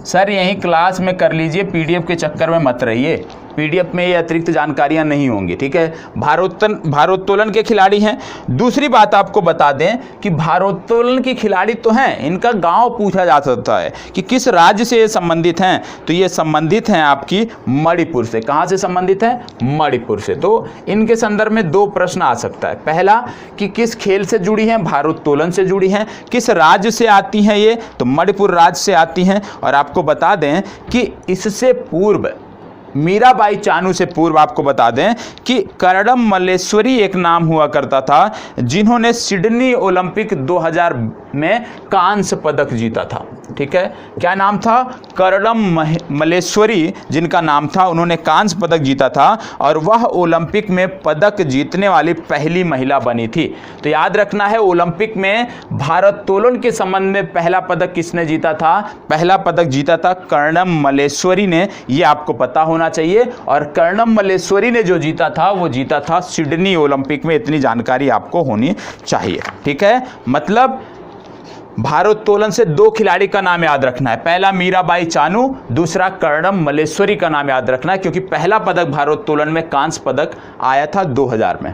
सर यहीं क्लास में कर लीजिए, पीडीएफ के चक्कर में मत रहिए, पीडीएफ में ये अतिरिक्त जानकारियां नहीं होंगी, ठीक है। भारोत्तोलन के खिलाड़ी हैं। दूसरी बात आपको बता दें कि भारोत्तोलन के खिलाड़ी तो हैं, इनका गांव पूछा जा सकता है कि किस राज्य से ये संबंधित हैं, तो ये संबंधित हैं आपकी मणिपुर से। कहां से संबंधित है? मणिपुर से। तो इनके संदर्भ में 2 प्रश्न आ सकता है। पहला कि किस खेल से जुड़ी हैं? भारोत्तोलन से जुड़ी हैं। किस राज्य से आती हैं ये? तो मणिपुर राज्य से आती हैं। और आपको बता दें कि इससे पूर्व, मीराबाई चानू से पूर्व आपको बता दें कि कर्णम मल्लेश्वरी एक नाम हुआ करता था, जिन्होंने सिडनी ओलंपिक 2000 में कांस्य पदक जीता था, ठीक है। क्या नाम था? कर्णम मल्लेश्वरी जिनका नाम था, उन्होंने कांस्य पदक जीता था और वह ओलंपिक में पदक जीतने वाली पहली महिला बनी थी। तो याद रखना है, ओलंपिक में भारोत्तोलन के संबंध में पहला पदक किसने जीता था? पहला पदक जीता था कर्णम मल्लेश्वरी ने, ये आपको पता होना चाहिए। और कर्णम मल्लेश्वरी ने जो जीता था वो जीता था सिडनी ओलंपिक में, इतनी जानकारी आपको होनी चाहिए, ठीक है। मतलब भारोत्तोलन से 2 खिलाड़ी का नाम याद रखना है, पहला मीराबाई चानू, दूसरा कर्णम मल्लेश्वरी का नाम याद रखना है, क्योंकि पहला पदक भारोत्तोलन में कांस्य पदक आया था 2000 में।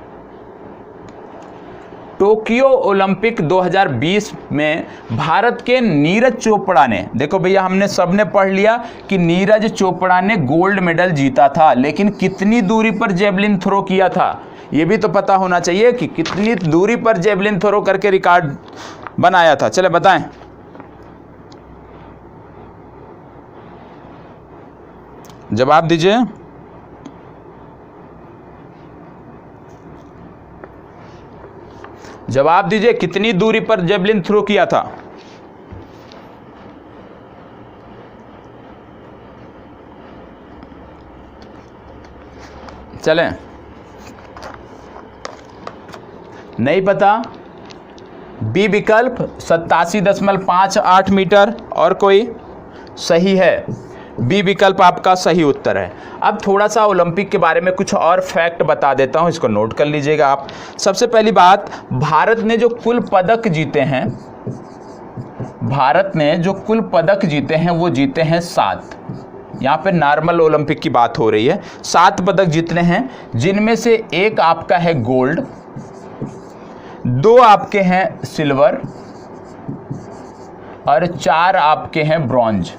टोक्यो ओलंपिक 2020 में भारत के नीरज चोपड़ा ने, देखो भैया हमने सबने पढ़ लिया कि नीरज चोपड़ा ने गोल्ड मेडल जीता था, लेकिन कितनी दूरी पर जेवलिन थ्रो किया था ये भी तो पता होना चाहिए कि कितनी दूरी पर जेवलिन थ्रो करके रिकॉर्ड बनाया था। चले बताएं। जवाब दीजिए। जवाब दीजिए, कितनी दूरी पर जेवलिन थ्रो किया था? चलें, नहीं पता? बी विकल्प 87.58 मीटर। और कोई? सही है, बी विकल्प आपका सही उत्तर है। अब थोड़ा सा ओलंपिक के बारे में कुछ और फैक्ट बता देता हूं, इसको नोट कर लीजिएगा आप। सबसे पहली बात, भारत ने जो कुल पदक जीते हैं, भारत ने जो कुल पदक जीते हैं वो जीते हैं 7। यहाँ पे नॉर्मल ओलंपिक की बात हो रही है। 7 पदक जीतने हैं, जिनमें से 1 आपका है गोल्ड, 2 आपके हैं सिल्वर और 4 आपके हैं ब्रॉन्ज।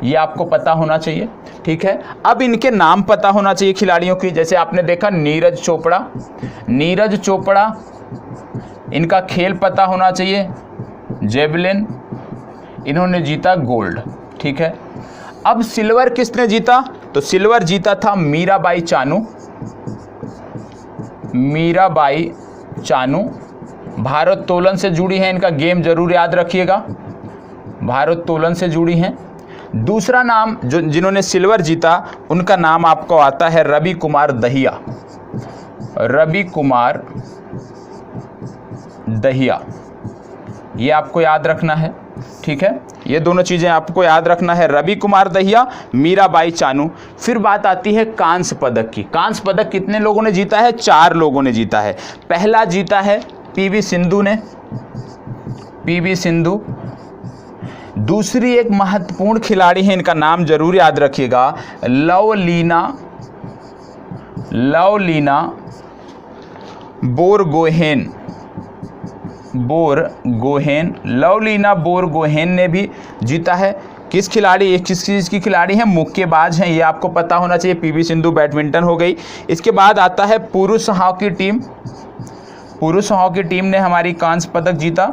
ये आपको पता होना चाहिए, ठीक है। अब इनके नाम पता होना चाहिए खिलाड़ियों की। जैसे आपने देखा नीरज चोपड़ा, नीरज चोपड़ा, इनका खेल पता होना चाहिए, जेवलिन, इन्होंने जीता गोल्ड, ठीक है। अब सिल्वर किसने जीता? तो सिल्वर जीता था मीराबाई चानू। मीराबाई चानू भारोत्तोलन से जुड़ी हैं, इनका गेम जरूर याद रखिएगा, भारोत्तोलन से जुड़ी हैं। दूसरा नाम जो जिन्होंने सिल्वर जीता उनका नाम आपको आता है रवि कुमार दहिया, रवि कुमार दहिया, ये आपको याद रखना है, ठीक है। ये दोनों चीज़ें आपको याद रखना है, रवि कुमार दहिया, मीराबाई चानू। फिर बात आती है कांस्य पदक की। कांस्य पदक कितने लोगों ने जीता है? 4 लोगों ने जीता है। पहला जीता है पीवी सिंधु ने, पीवी सिंधु। दूसरी एक महत्वपूर्ण खिलाड़ी है, इनका नाम जरूर याद रखिएगा, लवलीना, लवलीना बोरगोहेन, बोरगोहेन, लवलीना बोरगोहेन ने भी जीता है। किस खिलाड़ी, एक किस चीज़ की खिलाड़ी है? मुक्केबाज हैं, ये आपको पता होना चाहिए। पीवी सिंधु बैडमिंटन हो गई। इसके बाद आता है पुरुष हॉकी टीम, पुरुष हॉकी टीम ने हमारी कांस्य पदक जीता।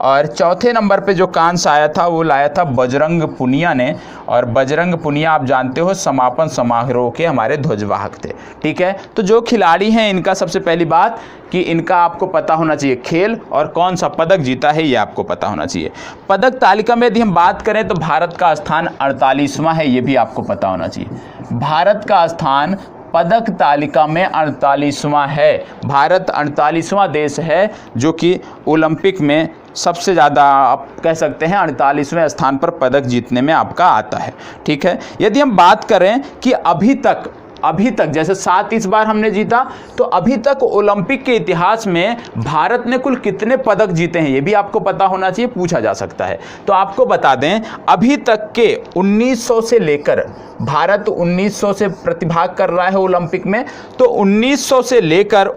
और चौथे नंबर पे जो कांस्य आया था वो लाया था बजरंग पुनिया ने, और बजरंग पुनिया आप जानते हो समापन समारोह के हमारे ध्वजवाहक थे, ठीक है। तो जो खिलाड़ी हैं इनका सबसे पहली बात कि इनका आपको पता होना चाहिए खेल और कौन सा पदक जीता है ये आपको पता होना चाहिए। पदक तालिका में यदि हम बात करें तो भारत का स्थान 48वां है, ये भी आपको पता होना चाहिए। भारत का स्थान पदक तालिका में 48वां है। भारत 48वां देश है जो कि ओलंपिक में सबसे ज़्यादा आप कह सकते हैं 48वें स्थान पर पदक जीतने में आपका आता है, ठीक है। यदि हम बात करें कि अभी तक अभी तक, जैसे 7 इस बार हमने जीता, तो अभी तक ओलंपिक के इतिहास में भारत ने कुल कितने पदक जीते हैं ये भी आपको पता होना चाहिए, पूछा जा सकता है। तो आपको बता दें, अभी तक के 1900 से लेकर, भारत 1900 से प्रतिभाग कर रहा है ओलंपिक में, तो 1900 से लेकर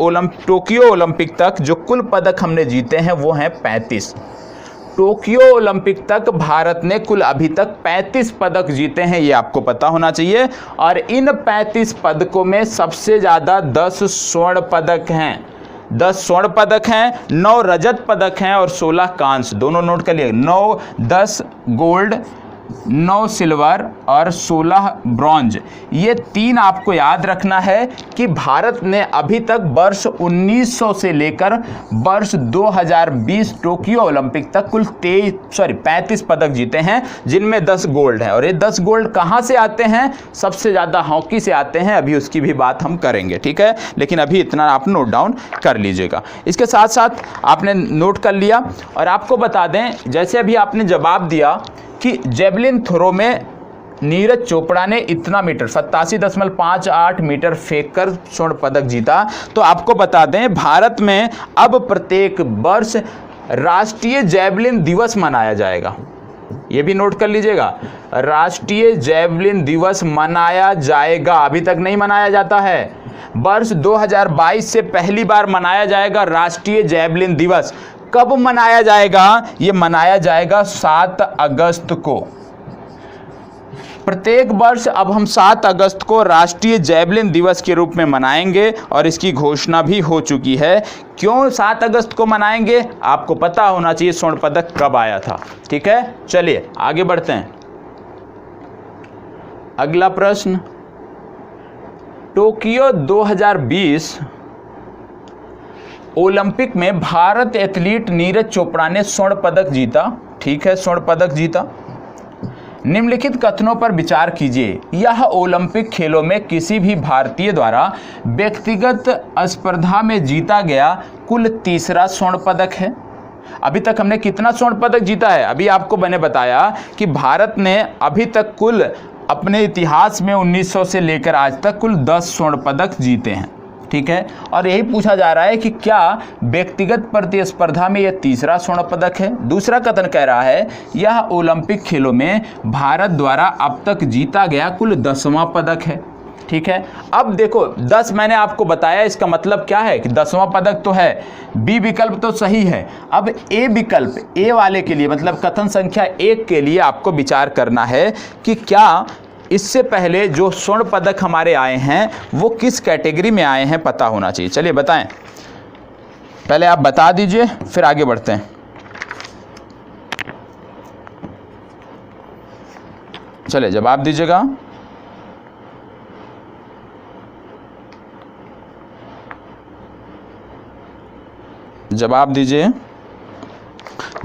टोक्यो ओलंपिक तक जो कुल पदक हमने जीते हैं वो हैं 35। टोक्यो ओलंपिक तक भारत ने कुल अभी तक 35 पदक जीते हैं, ये आपको पता होना चाहिए। और इन 35 पदकों में सबसे ज़्यादा 10 स्वर्ण पदक हैं, 10 स्वर्ण पदक हैं, 9 रजत पदक हैं और 16 कांस्य। दोनों नोट कर लिए, 9 10 गोल्ड, 9 सिल्वर और 16 ब्रॉन्ज। ये 3 आपको याद रखना है कि भारत ने अभी तक वर्ष 1900 से लेकर वर्ष 2020 टोक्यो ओलंपिक तक कुल 35 पदक जीते हैं, जिनमें 10 गोल्ड हैं। और ये 10 गोल्ड कहाँ से आते हैं? सबसे ज़्यादा हॉकी से आते हैं, अभी उसकी भी बात हम करेंगे, ठीक है। लेकिन अभी इतना आप नोट डाउन कर लीजिएगा। इसके साथ साथ आपने नोट कर लिया, और आपको बता दें, जैसे अभी आपने जवाब दिया कि जेवलिन थ्रो में नीरज चोपड़ा ने इतना मीटर 87.58 मीटर फेंककर स्वर्ण पदक जीता। तो आपको बता दें, भारत में अब प्रत्येक वर्ष राष्ट्रीय जेवलिन दिवस मनाया जाएगा। ये भी नोट कर लीजिएगा, राष्ट्रीय जेवलिन दिवस मनाया जाएगा, अभी तक नहीं मनाया जाता है। वर्ष 2022 से पहली बार मनाया जाएगा राष्ट्रीय जेवलिन दिवस। कब मनाया जाएगा? ये मनाया जाएगा 7 अगस्त को। प्रत्येक वर्ष अब हम 7 अगस्त को राष्ट्रीय जेवलिन दिवस के रूप में मनाएंगे, और इसकी घोषणा भी हो चुकी है। क्यों 7 अगस्त को मनाएंगे? आपको पता होना चाहिए स्वर्ण पदक कब आया था, ठीक है। चलिए आगे बढ़ते हैं। अगला प्रश्न, टोक्यो 2020 ओलंपिक में भारत एथलीट नीरज चोपड़ा ने स्वर्ण पदक जीता, ठीक है, स्वर्ण पदक जीता। निम्नलिखित कथनों पर विचार कीजिए। यह ओलंपिक खेलों में किसी भी भारतीय द्वारा व्यक्तिगत स्पर्धा में जीता गया कुल तीसरा स्वर्ण पदक है। अभी तक हमने कितना स्वर्ण पदक जीता है? अभी आपको मैंने बताया कि भारत ने अभी तक कुल अपने इतिहास में 1900 से लेकर आज तक कुल 10 स्वर्ण पदक जीते हैं, ठीक है। और यही पूछा जा रहा है कि क्या व्यक्तिगत प्रतिस्पर्धा में यह तीसरा स्वर्ण पदक है। दूसरा कथन कह रहा है, यह ओलंपिक खेलों में भारत द्वारा अब तक जीता गया कुल 10वां पदक है, ठीक है। अब देखो 10 मैंने आपको बताया, इसका मतलब क्या है कि 10वां पदक तो है, बी विकल्प तो सही है। अब ए विकल्प, ए वाले के लिए मतलब कथन संख्या 1 के लिए आपको विचार करना है कि क्या इससे पहले जो स्वर्ण पदक हमारे आए हैं वो किस कैटेगरी में आए हैं, पता होना चाहिए। चलिए बताएं, पहले आप बता दीजिए फिर आगे बढ़ते हैं। चलिए जवाब दीजिएगा। जवाब दीजिए।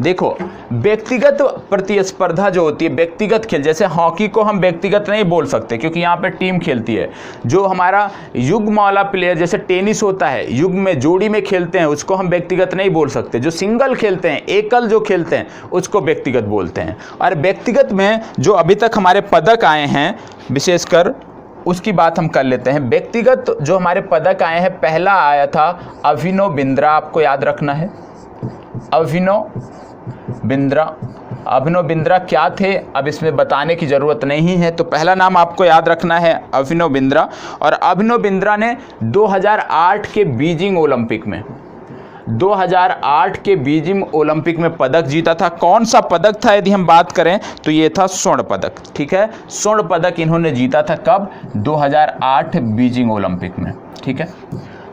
देखो, व्यक्तिगत प्रतिस्पर्धा जो होती है, व्यक्तिगत खेल, जैसे हॉकी को हम व्यक्तिगत नहीं बोल सकते क्योंकि यहाँ पे टीम खेलती है। जो हमारा युग्म वाला प्लेयर, जैसे टेनिस होता है, युग्म में जोड़ी में खेलते हैं, उसको हम व्यक्तिगत नहीं बोल सकते। जो सिंगल खेलते हैं, एकल जो खेलते हैं, उसको व्यक्तिगत बोलते हैं। और व्यक्तिगत में जो अभी तक हमारे पदक आए हैं, विशेषकर उसकी बात हम कर लेते हैं। व्यक्तिगत जो हमारे पदक आए हैं, पहला आया था अभिनव बिंद्रा, आपको याद रखना है, अभिनव बिंद्रा क्या थे अब इसमें बताने की ज़रूरत नहीं है, तो पहला नाम आपको याद रखना है अभिनव बिंद्रा। और अभिनव बिंद्रा ने 2008 के बीजिंग ओलंपिक में 2008 के बीजिंग ओलंपिक में पदक जीता था। कौन सा पदक था यदि हम बात करें तो ये था स्वर्ण पदक, ठीक है। स्वर्ण पदक इन्होंने जीता था कब? 2008 बीजिंग ओलंपिक में, ठीक है।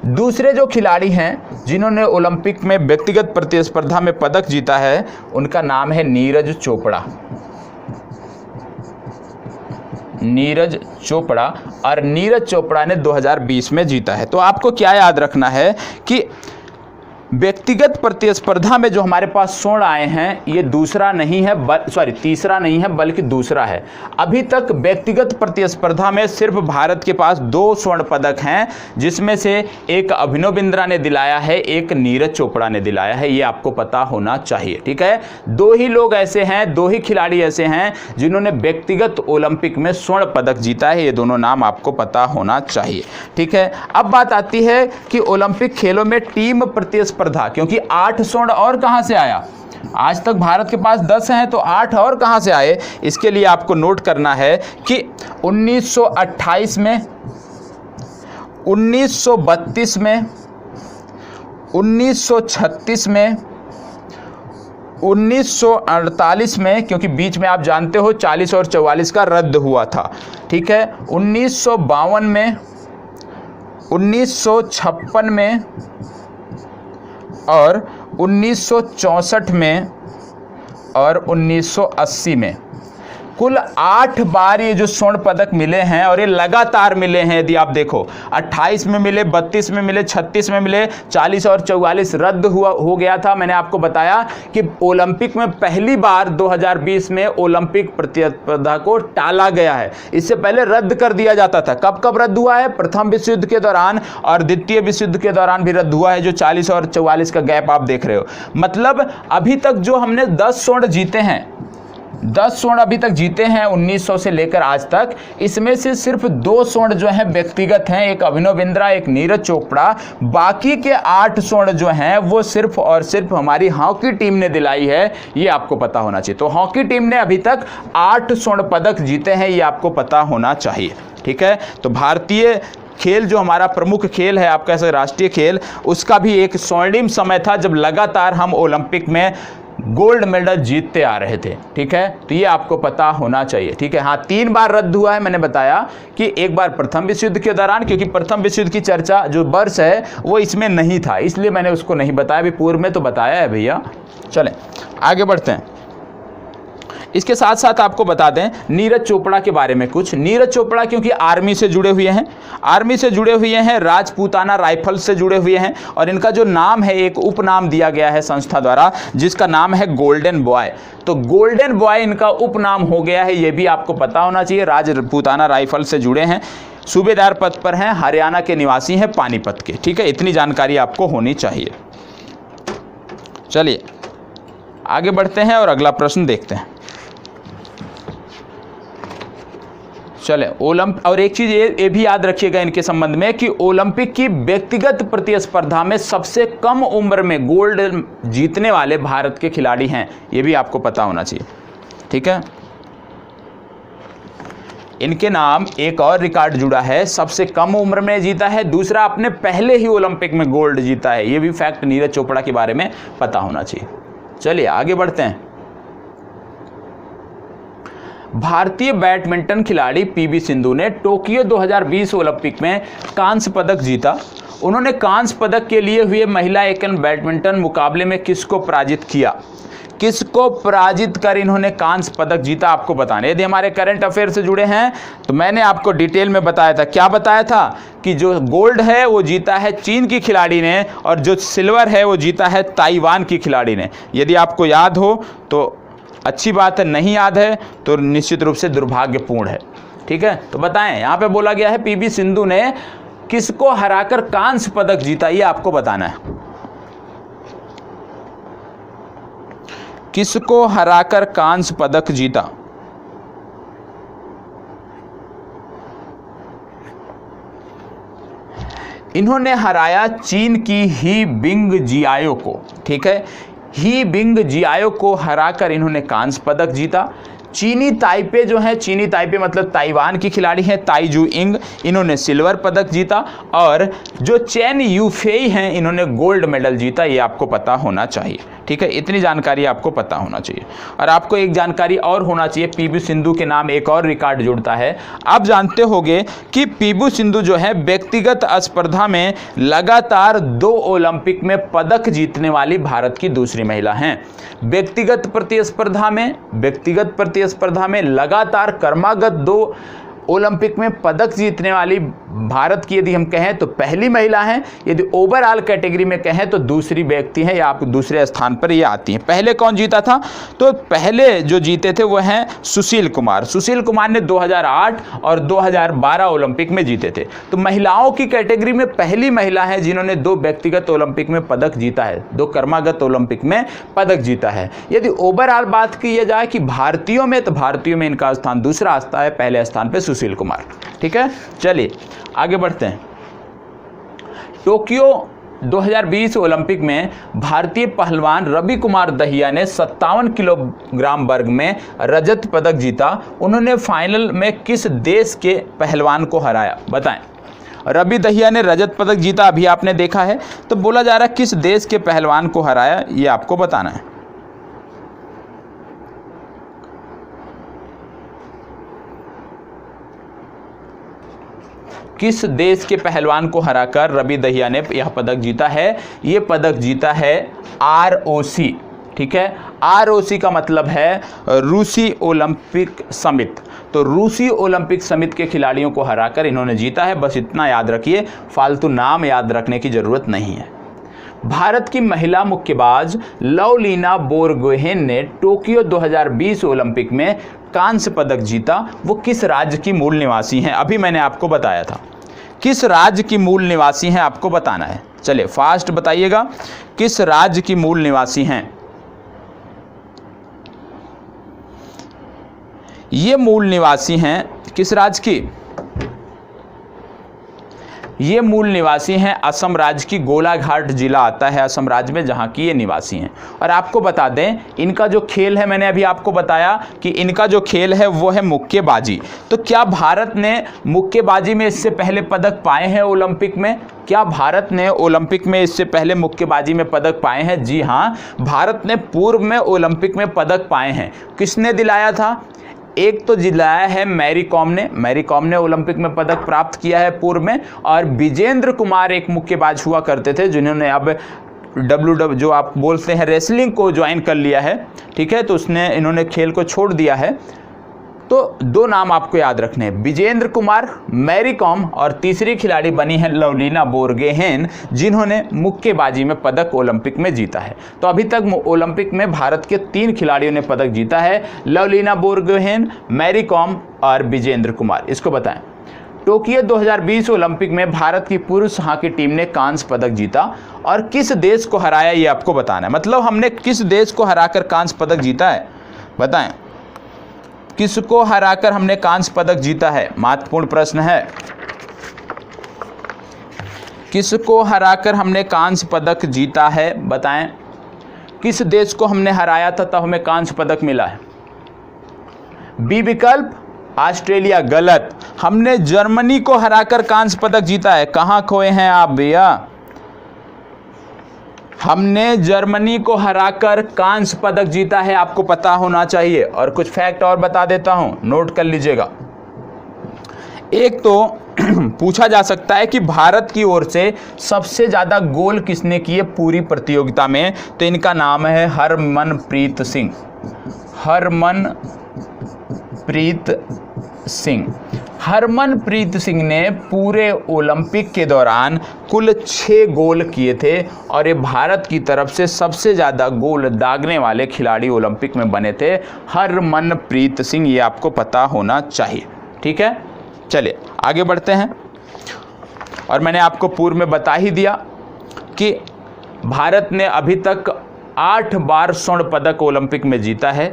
दूसरे जो खिलाड़ी हैं जिन्होंने ओलंपिक में व्यक्तिगत प्रतिस्पर्धा में पदक जीता है, उनका नाम है नीरज चोपड़ा। नीरज चोपड़ा, और नीरज चोपड़ा ने 2020 में जीता है। तो आपको क्या याद रखना है कि व्यक्तिगत प्रतिस्पर्धा में जो हमारे पास स्वर्ण आए हैं ये दूसरा नहीं है, तीसरा नहीं है बल्कि दूसरा है। अभी तक व्यक्तिगत प्रतिस्पर्धा में सिर्फ भारत के पास 2 स्वर्ण पदक हैं, जिसमें से एक अभिनव बिंद्रा ने दिलाया है, एक नीरज चोपड़ा ने दिलाया है। ये आपको पता होना चाहिए, ठीक है। 2 ही लोग ऐसे हैं, 2 ही खिलाड़ी ऐसे हैं जिन्होंने व्यक्तिगत ओलंपिक में स्वर्ण पदक जीता है। ये दोनों नाम आपको पता होना चाहिए, ठीक है। अब बात आती है कि ओलंपिक खेलों में टीम प्रतिस्पर्धा, क्योंकि 8 स्वर्ण और कहां से आया, आज तक भारत के पास 10 हैं तो 8 और कहां से आए, इसके लिए आपको नोट करना है कि 1928 में, 1932 में, 1936 में, 1948 में, क्योंकि बीच में आप जानते हो 40 और 44 का रद्द हुआ था, ठीक है, 1952 में, 1956 में और 1964 में और 1980 में। कुल 8 बार ये जो स्वर्ण पदक मिले हैं और ये लगातार मिले हैं। यदि आप देखो 28 में मिले, 32 में मिले, 36 में मिले, 40 और 44 रद्द हो गया था। मैंने आपको बताया कि ओलंपिक में पहली बार 2020 में ओलंपिक प्रतिस्पर्धा को टाला गया है। इससे पहले रद्द कर दिया जाता था। कब कब रद्द हुआ है? प्रथम विश्व युद्ध के दौरान और द्वितीय विश्व युद्ध के दौरान भी रद्द हुआ है, जो 40 और 44 का गैप आप देख रहे हो। मतलब अभी तक जो हमने 10 स्वर्ण जीते हैं, 10 स्वर्ण अभी तक जीते हैं 1900 से लेकर आज तक, इसमें से सिर्फ 2 स्वर्ण जो हैं व्यक्तिगत हैं, एक अभिनव बिंद्रा, एक नीरज चोपड़ा। बाकी के 8 स्वर्ण जो हैं वो सिर्फ और सिर्फ हमारी हॉकी टीम ने दिलाई है। ये आपको पता होना चाहिए। तो हॉकी टीम ने अभी तक 8 स्वर्ण पदक जीते हैं, ये आपको पता होना चाहिए, ठीक है। तो भारतीय खेल जो हमारा प्रमुख खेल है, आप कह सकते राष्ट्रीय खेल, उसका भी एक स्वर्णिम समय था जब लगातार हम ओलंपिक में गोल्ड मेडल जीतते आ रहे थे, ठीक है। तो ये आपको पता होना चाहिए, ठीक है। हाँ, 3 बार रद्द हुआ है। मैंने बताया कि एक बार प्रथम विश्व युद्ध के दौरान, क्योंकि प्रथम विश्व युद्ध की चर्चा जो वर्ष है वो इसमें नहीं था, इसलिए मैंने उसको नहीं बताया। अभी पूर्व में तो बताया है भैया। चलें आगे बढ़ते हैं। इसके साथ साथ आपको बता दें नीरज चोपड़ा के बारे में कुछ। नीरज चोपड़ा क्योंकि आर्मी से जुड़े हुए हैं, आर्मी से जुड़े हुए हैं, राजपूताना राइफल से जुड़े हुए हैं, और इनका जो नाम है एक उपनाम दिया गया है संस्था द्वारा, जिसका नाम है गोल्डन बॉय। तो गोल्डन बॉय इनका उपनाम हो गया है, ये भी आपको पता होना चाहिए। राजपूताना राइफल से जुड़े हैं, सूबेदार पद पर हैं, हरियाणा के निवासी हैं, पानीपत के, ठीक है। इतनी जानकारी आपको होनी चाहिए। चलिए आगे बढ़ते हैं और अगला प्रश्न देखते हैं। चले और एक चीज़ ये भी याद रखिएगा इनके संबंध में कि ओलंपिक की व्यक्तिगत प्रतिस्पर्धा में सबसे कम उम्र में गोल्ड जीतने वाले भारत के खिलाड़ी हैं, ये भी आपको पता होना चाहिए, ठीक है। इनके नाम एक और रिकॉर्ड जुड़ा है, सबसे कम उम्र में जीता है, दूसरा अपने पहले ही ओलंपिक में गोल्ड जीता है। ये भी फैक्ट नीरज चोपड़ा के बारे में पता होना चाहिए। चलिए आगे बढ़ते हैं। भारतीय बैडमिंटन खिलाड़ी पीवी सिंधु ने टोक्यो 2020 ओलंपिक में कांस्य पदक जीता। उन्होंने कांस्य पदक के लिए हुए महिला एकल बैडमिंटन मुकाबले में किसको पराजित किया? किसको पराजित कर इन्होंने कांस्य पदक जीता, आपको बताना। यदि हमारे करंट अफेयर से जुड़े हैं तो मैंने आपको डिटेल में बताया था। क्या बताया था? कि जो गोल्ड है वो जीता है चीन की खिलाड़ी ने, और जो सिल्वर है वो जीता है ताइवान की खिलाड़ी ने। यदि आपको याद हो तो अच्छी बात है, नहीं याद है तो निश्चित रूप से दुर्भाग्यपूर्ण है, ठीक है। तो बताएं, यहाँ पे बोला गया है पीवी सिंधु ने किसको हराकर कांस्य पदक जीता, ये आपको बताना है। किसको हराकर कांस्य पदक जीता? इन्होंने हराया चीन की ही बिंग जियाओ को, ठीक है। ही बिंग जियाओ को हराकर इन्होंने कांस्य पदक जीता। चीनी ताइपे जो है, चीनी ताइपे मतलब ताइवान की खिलाड़ी हैं, ताई जू इंग, इन्होंने सिल्वर पदक जीता। और जो चेन यूफेई हैं इन्होंने गोल्ड मेडल जीता। ये आपको पता होना चाहिए, ठीक है। इतनी जानकारी आपको पता होना चाहिए। और आपको एक जानकारी और होना चाहिए, पीवी सिंधु के नाम एक और रिकॉर्ड जुड़ता है। आप जानते होंगे कि पीवी सिंधु जो है व्यक्तिगत स्पर्धा में लगातार 2 ओलंपिक में पदक जीतने वाली भारत की दूसरी महिला हैं। व्यक्तिगत प्रतिस्पर्धा में लगातार क्रमागत 2 ओलंपिक में पदक जीतने वाली भारत की यदि हम कहें तो पहली महिला हैं, यदि ओवरऑल कैटेगरी में कहें तो दूसरी व्यक्ति हैं या आप दूसरे स्थान पर ये आती हैं। पहले कौन जीता था? तो पहले जो जीते थे वो हैं सुशील कुमार। सुशील कुमार ने 2008 और 2012 ओलंपिक में जीते थे। तो महिलाओं की कैटेगरी में पहली महिला है जिन्होंने 2 व्यक्तिगत ओलंपिक में पदक जीता है, 2 क्रमागत ओलंपिक में पदक जीता है। यदि ओवरऑल बात की जाए कि भारतीयों में, तो भारतीयों में इनका स्थान दूसरा आता है, पहले स्थान पे सुशील कुमार। ठीक है, चलिए आगे बढ़ते हैं। टोक्यो 2020 ओलंपिक में भारतीय पहलवान रवि कुमार दहिया ने 57 किलोग्राम वर्ग में रजत पदक जीता। उन्होंने फाइनल में किस देश के पहलवान को हराया? बताएं। रवि दहिया ने रजत पदक जीता, अभी आपने देखा है। तो बोला जा रहा है किस देश के पहलवान को हराया, ये आपको बताना है। किस देश के पहलवान को हराकर रवि दहिया ने यह पदक जीता है? ये पदक जीता है ROC। ठीक है, ROC का मतलब है रूसी ओलंपिक समिति। तो रूसी ओलंपिक समिति के खिलाड़ियों को हराकर इन्होंने जीता है। बस इतना याद रखिए, फालतू नाम याद रखने की जरूरत नहीं है। भारत की महिला मुक्केबाज लवलीना बोरगोहेन ने टोक्यो 2020 ओलंपिक में कांस्य पदक जीता। वो किस राज्य की मूल निवासी हैं? अभी मैंने आपको बताया था। किस राज्य की मूल निवासी हैं आपको बताना है। चलिए फास्ट बताइएगा, किस राज्य की मूल निवासी हैं? ये मूल निवासी हैं किस राज्य की? ये मूल निवासी हैं असम राज्य की। गोलाघाट जिला आता है असम राज्य में, जहाँ की ये निवासी हैं। और आपको बता दें इनका जो खेल है, मैंने अभी आपको बताया कि इनका जो खेल है वो है मुक्केबाजी। तो क्या भारत ने मुक्केबाजी में इससे पहले पदक पाए हैं ओलंपिक में? क्या भारत ने ओलंपिक में इससे पहले मुक्केबाजी में पदक पाए हैं? जी हाँ, भारत ने पूर्व में ओलंपिक में पदक पाए हैं। किसने दिलाया था? एक तो दिलाया है मैरी कॉम ने ओलंपिक में पदक प्राप्त किया है पूर्व में। और विजेंद्र कुमार एक मुक्केबाज हुआ करते थे जिन्होंने अब WW जो आप बोलते हैं रेसलिंग को ज्वाइन कर लिया है। ठीक है, तो इन्होंने खेल को छोड़ दिया है। तो 2 नाम आपको याद रखने हैं, विजेंद्र कुमार, मैरी कॉम, और तीसरी खिलाड़ी बनी है लवलीना बोरगोहेन जिन्होंने मुक्केबाजी में पदक ओलंपिक में जीता है। तो अभी तक ओलंपिक में भारत के 3 खिलाड़ियों ने पदक जीता है, लवलीना बोरगोहेन, मैरी कॉम और विजेंद्र कुमार। इसको बताएं। टोक्यो 2020 ओलंपिक में भारत की पुरुष हॉकी टीम ने कांस्य पदक जीता और किस देश को हराया ये आपको बताना है। मतलब हमने किस देश को हराकर कांस्य पदक जीता है, बताएं। किसको हराकर हमने कांस्य पदक जीता है? महत्वपूर्ण प्रश्न है। किसको हराकर हमने कांस्य पदक जीता है, बताएं। किस देश को हमने हराया था तब हमें कांस्य पदक मिला है? बी विकल्प ऑस्ट्रेलिया, गलत। हमने जर्मनी को हराकर कांस्य पदक जीता है। कहाँ खोए हैं आप भैया? हमने जर्मनी को हराकर कांस्य पदक जीता है, आपको पता होना चाहिए। और कुछ फैक्ट और बता देता हूं, नोट कर लीजिएगा। एक तो पूछा जा सकता है कि भारत की ओर से सबसे ज्यादा गोल किसने किए पूरी प्रतियोगिता में? तो इनका नाम है हरमनप्रीत सिंह। हरमनप्रीत सिंह ने पूरे ओलंपिक के दौरान कुल 6 गोल किए थे और ये भारत की तरफ से सबसे ज़्यादा गोल दागने वाले खिलाड़ी ओलंपिक में बने थे, हरमनप्रीत सिंह। ये आपको पता होना चाहिए। ठीक है, चलिए आगे बढ़ते हैं। और मैंने आपको पूर्व में बता ही दिया कि भारत ने अभी तक 8 बार स्वर्ण पदक ओलंपिक में जीता है।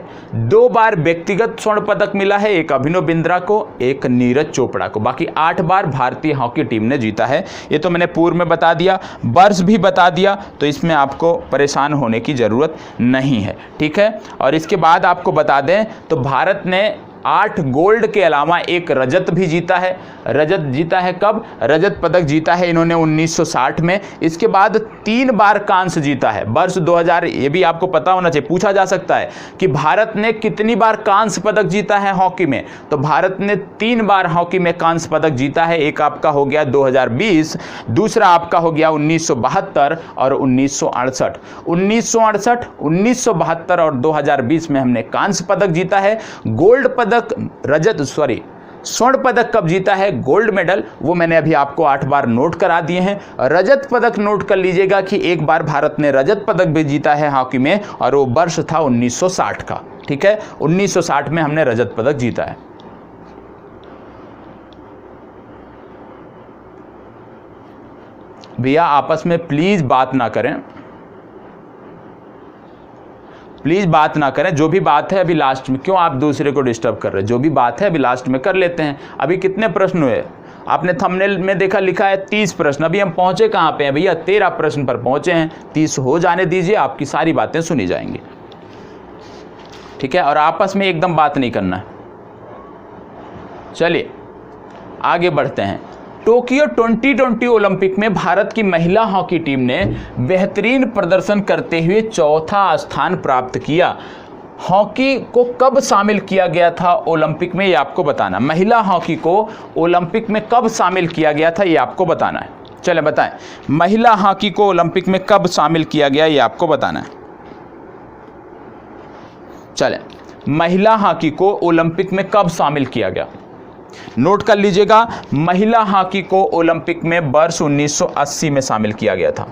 2 बार व्यक्तिगत स्वर्ण पदक मिला है, एक अभिनव बिंद्रा को, एक नीरज चोपड़ा को। बाकी 8 बार भारतीय हॉकी टीम ने जीता है। ये तो मैंने पूर्व में बता दिया, वर्ष भी बता दिया, तो इसमें आपको परेशान होने की ज़रूरत नहीं है। ठीक है, और इसके बाद आपको बता दें तो भारत ने 8 गोल्ड के अलावा एक रजत भी जीता है। रजत जीता है कब? रजत पदक जीता है इन्होंने 1960 में। इसके बाद 3 बार कांस्य जीता है, वर्ष 2000। ये भी आपको पता होना चाहिए, पूछा जा सकता है कि भारत ने कितनी बार कांस्य पदक जीता है हॉकी में। तो भारत ने 3 बार हॉकी में कांस्य पदक जीता है। एक आपका हो गया 2020, दूसरा आपका हो गया 1972 और 1968। 1968, 1972 और 2020 में हमने कांस्य पदक जीता है। गोल्ड पदक, स्वर्ण पदक कब जीता है, गोल्ड मेडल, वो मैंने अभी आपको 8 बार नोट करा दिए हैं। रजत पदक नोट कर लीजिएगा कि एक बार भारत ने रजत पदक भी जीता है हॉकी में, और वो वर्ष था 1960 का। ठीक है, 1960 में हमने रजत पदक जीता है। भैया आपस में प्लीज बात ना करें, प्लीज बात ना करें। जो भी बात है अभी लास्ट में, क्यों आप दूसरे को डिस्टर्ब कर रहे हैं? जो भी बात है अभी लास्ट में कर लेते हैं। अभी कितने प्रश्न हुए? आपने थंबनेल में देखा, लिखा है 30 प्रश्न। अभी हम पहुंचे कहां पे हैं भैया? 13 प्रश्न पर पहुंचे हैं। 30 हो जाने दीजिए, आपकी सारी बातें सुनी जाएंगी। ठीक है, और आपस में एकदम बात नहीं करना है। चलिए आगे बढ़ते हैं। टोक्यो 2020 ओलंपिक में भारत की महिला हॉकी टीम ने बेहतरीन प्रदर्शन करते हुए चौथा स्थान प्राप्त किया। हॉकी को कब शामिल किया गया था ओलंपिक में, ये आपको बताना। महिला हॉकी को ओलंपिक में कब शामिल किया गया था, ये आपको बताना है। चलें बताएं, महिला हॉकी को ओलंपिक में कब शामिल किया गया, ये आपको बताना है। चलें, महिला हॉकी को ओलंपिक में कब शामिल किया गया, नोट कर लीजिएगा। महिला हॉकी को ओलंपिक में वर्ष 1980 में शामिल किया गया था।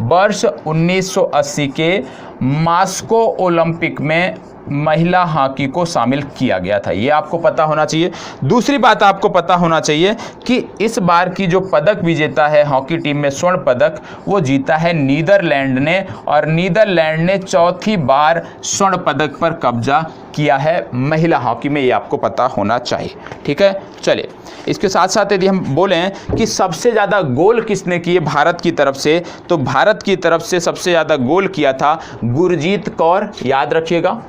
वर्ष 1980 के मॉस्को ओलंपिक में महिला हॉकी को शामिल किया गया था, ये आपको पता होना चाहिए। दूसरी बात आपको पता होना चाहिए कि इस बार की जो पदक विजेता है हॉकी टीम में स्वर्ण पदक, वो जीता है नीदरलैंड ने, और नीदरलैंड ने चौथी बार स्वर्ण पदक पर कब्जा किया है महिला हॉकी में, ये आपको पता होना चाहिए। ठीक है, चलिए इसके साथ साथ यदि हम बोलें कि सबसे ज़्यादा गोल किसने किए भारत की तरफ से, तो भारत की तरफ से सबसे ज़्यादा गोल किया था गुरजीत कौर। याद रखिएगा,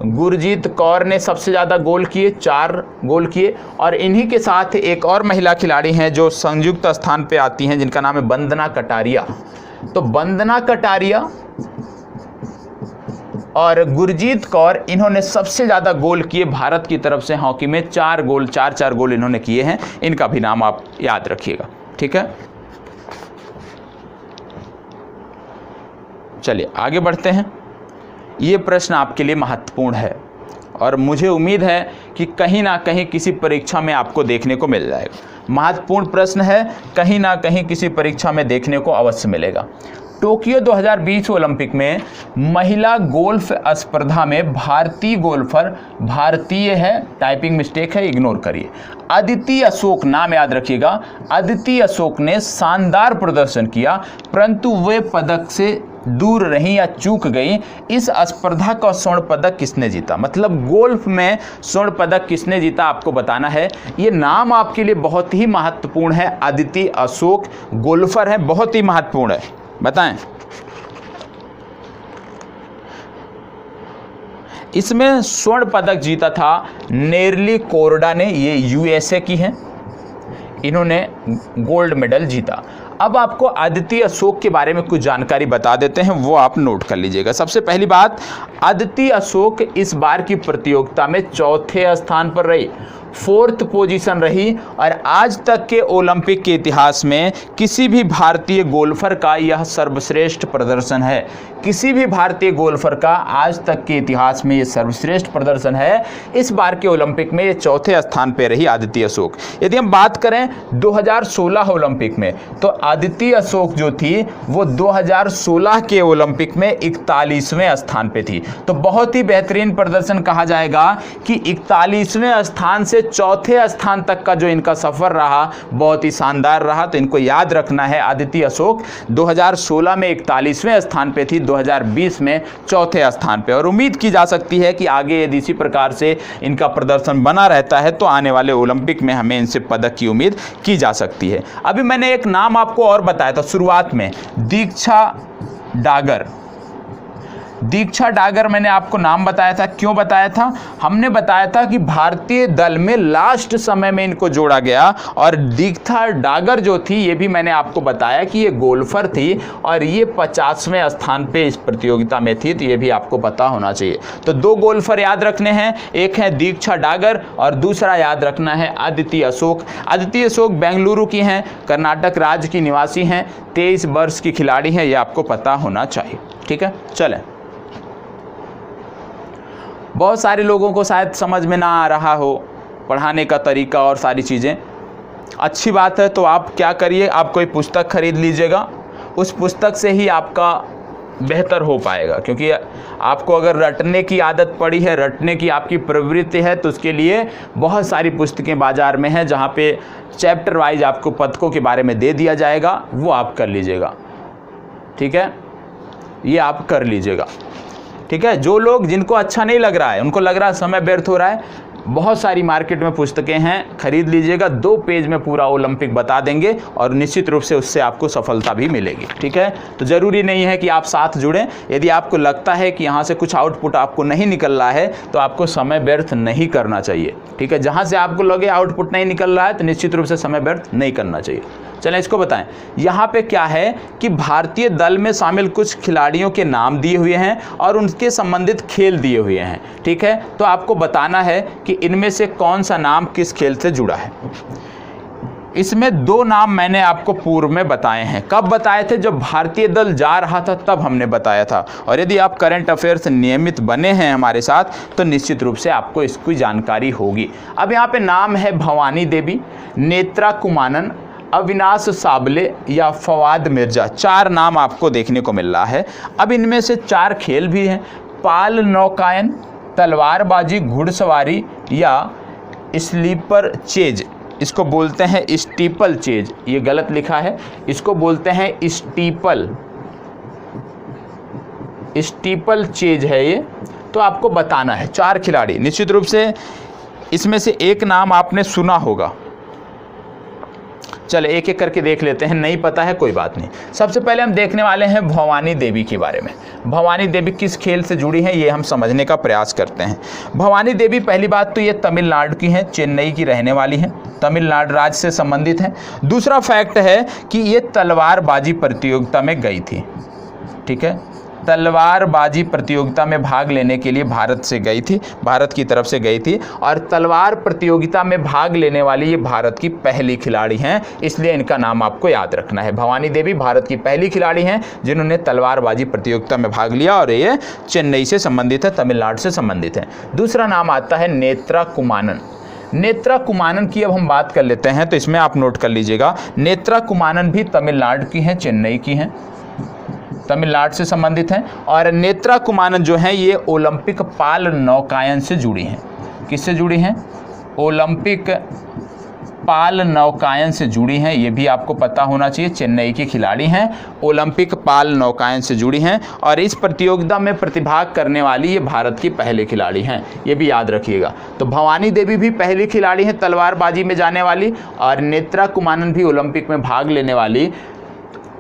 गुरजीत कौर ने सबसे ज़्यादा गोल किए, 4 गोल किए। और इन्हीं के साथ एक और महिला खिलाड़ी हैं जो संयुक्त स्थान पे आती हैं, जिनका नाम है वंदना कटारिया। तो वंदना कटारिया और गुरजीत कौर, इन्होंने सबसे ज़्यादा गोल किए भारत की तरफ से हॉकी में। 4 गोल, 4 गोल इन्होंने किए हैं। इनका भी नाम आप याद रखिएगा। ठीक है, चलिए आगे बढ़ते हैं। ये प्रश्न आपके लिए महत्वपूर्ण है और मुझे उम्मीद है कि कहीं ना कहीं किसी परीक्षा में आपको देखने को मिल जाएगा। महत्वपूर्ण प्रश्न है, कहीं ना कहीं किसी परीक्षा में देखने को अवश्य मिलेगा। टोक्यो 2020 ओलंपिक में महिला गोल्फ स्पर्धा में भारतीय गोल्फर, भारतीय है, टाइपिंग मिस्टेक है, इग्नोर करिए, अदिति अशोक, नाम याद रखिएगा, अदिति अशोक ने शानदार प्रदर्शन किया, परंतु वे पदक से दूर रहीं या चूक गई। इस स्पर्धा का स्वर्ण पदक किसने जीता? मतलब गोल्फ में स्वर्ण पदक किसने जीता, आपको बताना है। ये नाम आपके लिए बहुत ही महत्वपूर्ण है। अदिति अशोक गोल्फर है, बहुत ही महत्वपूर्ण है, बताएं। इसमें स्वर्ण पदक जीता था नेर्ली कोरडा ने, ये यूएसए की हैं, इन्होंने गोल्ड मेडल जीता। अब आपको अदिति अशोक के बारे में कुछ जानकारी बता देते हैं, वो आप नोट कर लीजिएगा। सबसे पहली बात, अदिति अशोक इस बार की प्रतियोगिता में चौथे स्थान पर रही, 4th पोजीशन रही, और आज तक के ओलंपिक के इतिहास में किसी भी भारतीय गोल्फर का यह सर्वश्रेष्ठ प्रदर्शन है। किसी भी भारतीय गोल्फर का आज तक के इतिहास में यह सर्वश्रेष्ठ प्रदर्शन है। इस बार के ओलंपिक में ये चौथे स्थान पर रही अदिति अशोक। यदि हम बात करें 2016 ओलंपिक में, तो अदिति अशोक जो थी वो 2016 के ओलंपिक में 41वें स्थान पे थी। तो बहुत ही बेहतरीन प्रदर्शन कहा जाएगा कि 41वें स्थान से चौथे स्थान तक का जो इनका सफर रहा बहुत ही शानदार रहा। तो इनको याद रखना है, अदिति अशोक 2016 में 41वें स्थान पे थी, 2020 में चौथे स्थान पे। और उम्मीद की जा सकती है कि आगे यदि इसी प्रकार से इनका प्रदर्शन बना रहता है तो आने वाले ओलंपिक में हमें इनसे पदक की उम्मीद की जा सकती है। अभी मैंने एक नाम आपको और बताया था शुरुआत में, दीक्षा डागर। दीक्षा डागर मैंने आपको नाम बताया था, क्यों बताया था? हमने बताया था कि भारतीय दल में लास्ट समय में इनको जोड़ा गया, और दीक्षा डागर जो थी ये भी मैंने आपको बताया कि ये गोल्फर थी और ये 50वें स्थान पे इस प्रतियोगिता में थी। तो ये भी आपको पता होना चाहिए। तो 2 गोल्फर याद रखने हैं, एक है दीक्षा डागर और दूसरा याद रखना है अदिति अशोक। अदिति अशोक बेंगलुरु की हैं, कर्नाटक राज्य की निवासी हैं, 23 वर्ष की खिलाड़ी हैं, ये आपको पता होना चाहिए। ठीक है, चलें। बहुत सारे लोगों को शायद समझ में ना आ रहा हो पढ़ाने का तरीका और सारी चीज़ें। अच्छी बात है, तो आप क्या करिए, आप कोई पुस्तक खरीद लीजिएगा, उस पुस्तक से ही आपका बेहतर हो पाएगा। क्योंकि आपको अगर रटने की आदत पड़ी है, रटने की आपकी प्रवृत्ति है, तो उसके लिए बहुत सारी पुस्तकें बाज़ार में हैं जहाँ पे चैप्टर वाइज आपको पदकों के बारे में दे दिया जाएगा, वो आप कर लीजिएगा। ठीक है, ये आप कर लीजिएगा। ठीक है, जो लोग जिनको अच्छा नहीं लग रहा है, उनको लग रहा है समय व्यर्थ हो रहा है, बहुत सारी मार्केट में पुस्तकें हैं, खरीद लीजिएगा। 2 पेज में पूरा ओलंपिक बता देंगे और निश्चित रूप से उससे आपको सफलता भी मिलेगी। ठीक है, तो ज़रूरी नहीं है कि आप साथ जुड़ें। यदि आपको लगता है कि यहाँ से कुछ आउटपुट आपको नहीं निकल रहा है, तो आपको समय व्यर्थ नहीं करना चाहिए। ठीक है, जहाँ से आपको लगे आउटपुट नहीं निकल रहा है, तो निश्चित रूप से समय व्यर्थ नहीं करना चाहिए। चलें इसको बताएं। यहाँ पे क्या है कि भारतीय दल में शामिल कुछ खिलाड़ियों के नाम दिए हुए हैं और उनके संबंधित खेल दिए हुए हैं। ठीक है, तो आपको बताना है कि इनमें से कौन सा नाम किस खेल से जुड़ा है। इसमें 2 नाम मैंने आपको पूर्व में बताए हैं। कब बताए थे? जब भारतीय दल जा रहा था तब हमने बताया था। और यदि आप करंट अफेयर्स नियमित बने हैं हमारे साथ, तो निश्चित रूप से आपको इसकी जानकारी होगी। अब यहाँ पे नाम है भवानी देवी, नेत्रा कुमानन, अविनाश साबले या फवाद मिर्जा। 4 नाम आपको देखने को मिल रहा है। अब इनमें से 4 खेल भी हैं, पाल नौकायन, तलवारबाजी, घुड़सवारी या स्लीपर चेज। इसको बोलते हैं स्टीपल चेज, ये गलत लिखा है, इसको बोलते हैं स्टीपल चेज है ये। तो आपको बताना है 4 खिलाड़ी। निश्चित रूप से इसमें से एक नाम आपने सुना होगा। चले एक एक करके देख लेते हैं, नहीं पता है कोई बात नहीं। सबसे पहले हम देखने वाले हैं भवानी देवी के बारे में। भवानी देवी किस खेल से जुड़ी हैं, ये हम समझने का प्रयास करते हैं। भवानी देवी, पहली बात तो ये तमिलनाडु की हैं, चेन्नई की रहने वाली हैं, तमिलनाडु राज्य से संबंधित हैं। दूसरा फैक्ट है कि ये तलवारबाजी प्रतियोगिता में गई थी। ठीक है, तलवारबाजी प्रतियोगिता में भाग लेने के लिए भारत से गई थी, भारत की तरफ से गई थी। और तलवार प्रतियोगिता में भाग लेने वाली ये भारत की पहली खिलाड़ी हैं, इसलिए इनका नाम आपको याद रखना है। भवानी देवी भारत की पहली खिलाड़ी हैं जिन्होंने तलवारबाजी प्रतियोगिता में भाग लिया और ये चेन्नई से संबंधित है, तमिलनाडु से संबंधित है। दूसरा नाम आता है नेत्रा कुमानन। नेत्रा कुमानन की अब हम बात कर लेते हैं, तो इसमें आप नोट कर लीजिएगा, नेत्रा कुमानन भी तमिलनाडु की हैं, चेन्नई की हैं, तमिलनाडु से संबंधित हैं। और नेत्रा कुमानन जो हैं ये ओलंपिक पाल नौकायन से जुड़ी हैं। किससे जुड़ी हैं? ओलंपिक पाल नौकायन से जुड़ी हैं, ये भी आपको पता होना चाहिए। चेन्नई की खिलाड़ी हैं, ओलंपिक पाल नौकायन से जुड़ी हैं और इस प्रतियोगिता में प्रतिभाग करने वाली ये भारत की पहली खिलाड़ी हैं, ये भी याद रखिएगा। तो भवानी देवी भी पहली खिलाड़ी हैं तलवारबाजी में जाने वाली, और नेत्रा कुमानन भी ओलंपिक में भाग लेने वाली,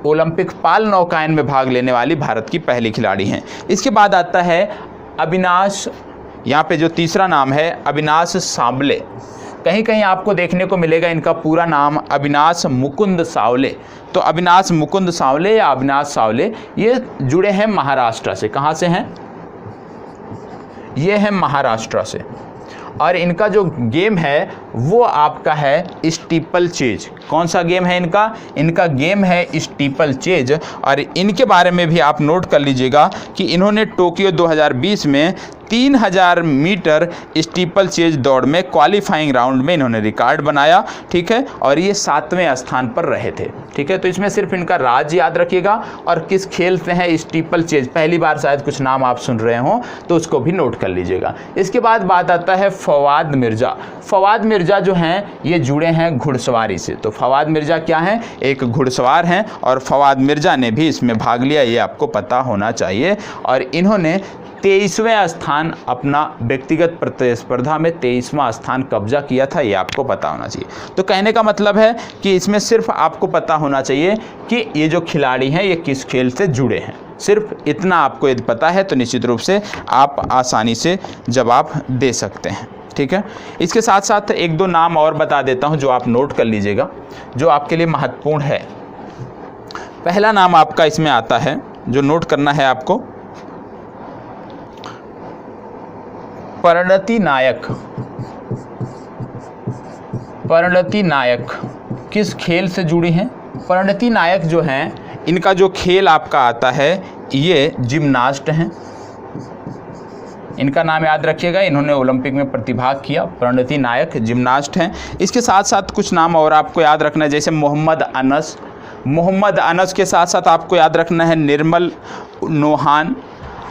ओलंपिक पाल नौकायन में भाग लेने वाली भारत की पहली खिलाड़ी हैं। इसके बाद आता है अविनाश, यहाँ पे जो तीसरा नाम है अविनाश साबले। कहीं कहीं आपको देखने को मिलेगा इनका पूरा नाम अविनाश मुकुंद सावले। तो अविनाश मुकुंद सावले या अविनाश सावले ये जुड़े हैं महाराष्ट्र से। कहाँ से हैं? ये है महाराष्ट्र से। और इनका जो गेम है वो आपका है स्टीपल चेज। कौन सा गेम है इनका? इनका गेम है स्टीपल चेज। और इनके बारे में भी आप नोट कर लीजिएगा कि इन्होंने टोक्यो 2020 में 3000 मीटर स्टीपल चेज दौड़ में क्वालिफाइंग राउंड में इन्होंने रिकॉर्ड बनाया। ठीक है, और ये 7वें स्थान पर रहे थे। ठीक है, तो इसमें सिर्फ इनका राज्य याद रखिएगा और किस खेल से है स्टीपल चेज। पहली बार शायद कुछ नाम आप सुन रहे हो तो उसको भी नोट कर लीजिएगा। इसके बाद बात आता है फवाद मिर्जा। फवाद मिर्जा जो हैं ये जुड़े हैं घुड़सवारी से। तो फवाद मिर्जा क्या हैं? एक घुड़सवार हैं और फवाद मिर्जा ने भी इसमें भाग लिया, ये आपको पता होना चाहिए। और इन्होंने 23वें स्थान, अपना व्यक्तिगत प्रतिस्पर्धा में 23वां स्थान कब्जा किया था, ये आपको पता होना चाहिए। तो कहने का मतलब है कि इसमें सिर्फ आपको पता होना चाहिए कि ये जो खिलाड़ी हैं ये किस खेल से जुड़े हैं। सिर्फ इतना आपको यदि पता है तो निश्चित रूप से आप आसानी से जवाब दे सकते हैं। ठीक है, इसके साथ साथ 1-2 नाम और बता देता हूं जो आप नोट कर लीजिएगा, जो आपके लिए महत्वपूर्ण है। पहला नाम आपका इसमें आता है जो नोट करना है आपको, परिणति नायक। परिणति नायक किस खेल से जुड़ी हैं? परिणति नायक जो हैं इनका जो खेल आपका आता है ये जिम्नास्ट हैं। इनका नाम याद रखिएगा, इन्होंने ओलंपिक में प्रतिभाग किया। प्रणति नायक जिम्नास्ट हैं। इसके साथ साथ कुछ नाम और आपको याद रखना है, जैसे मोहम्मद अनस। मोहम्मद अनस के साथ साथ आपको याद रखना है निर्मल नोहान,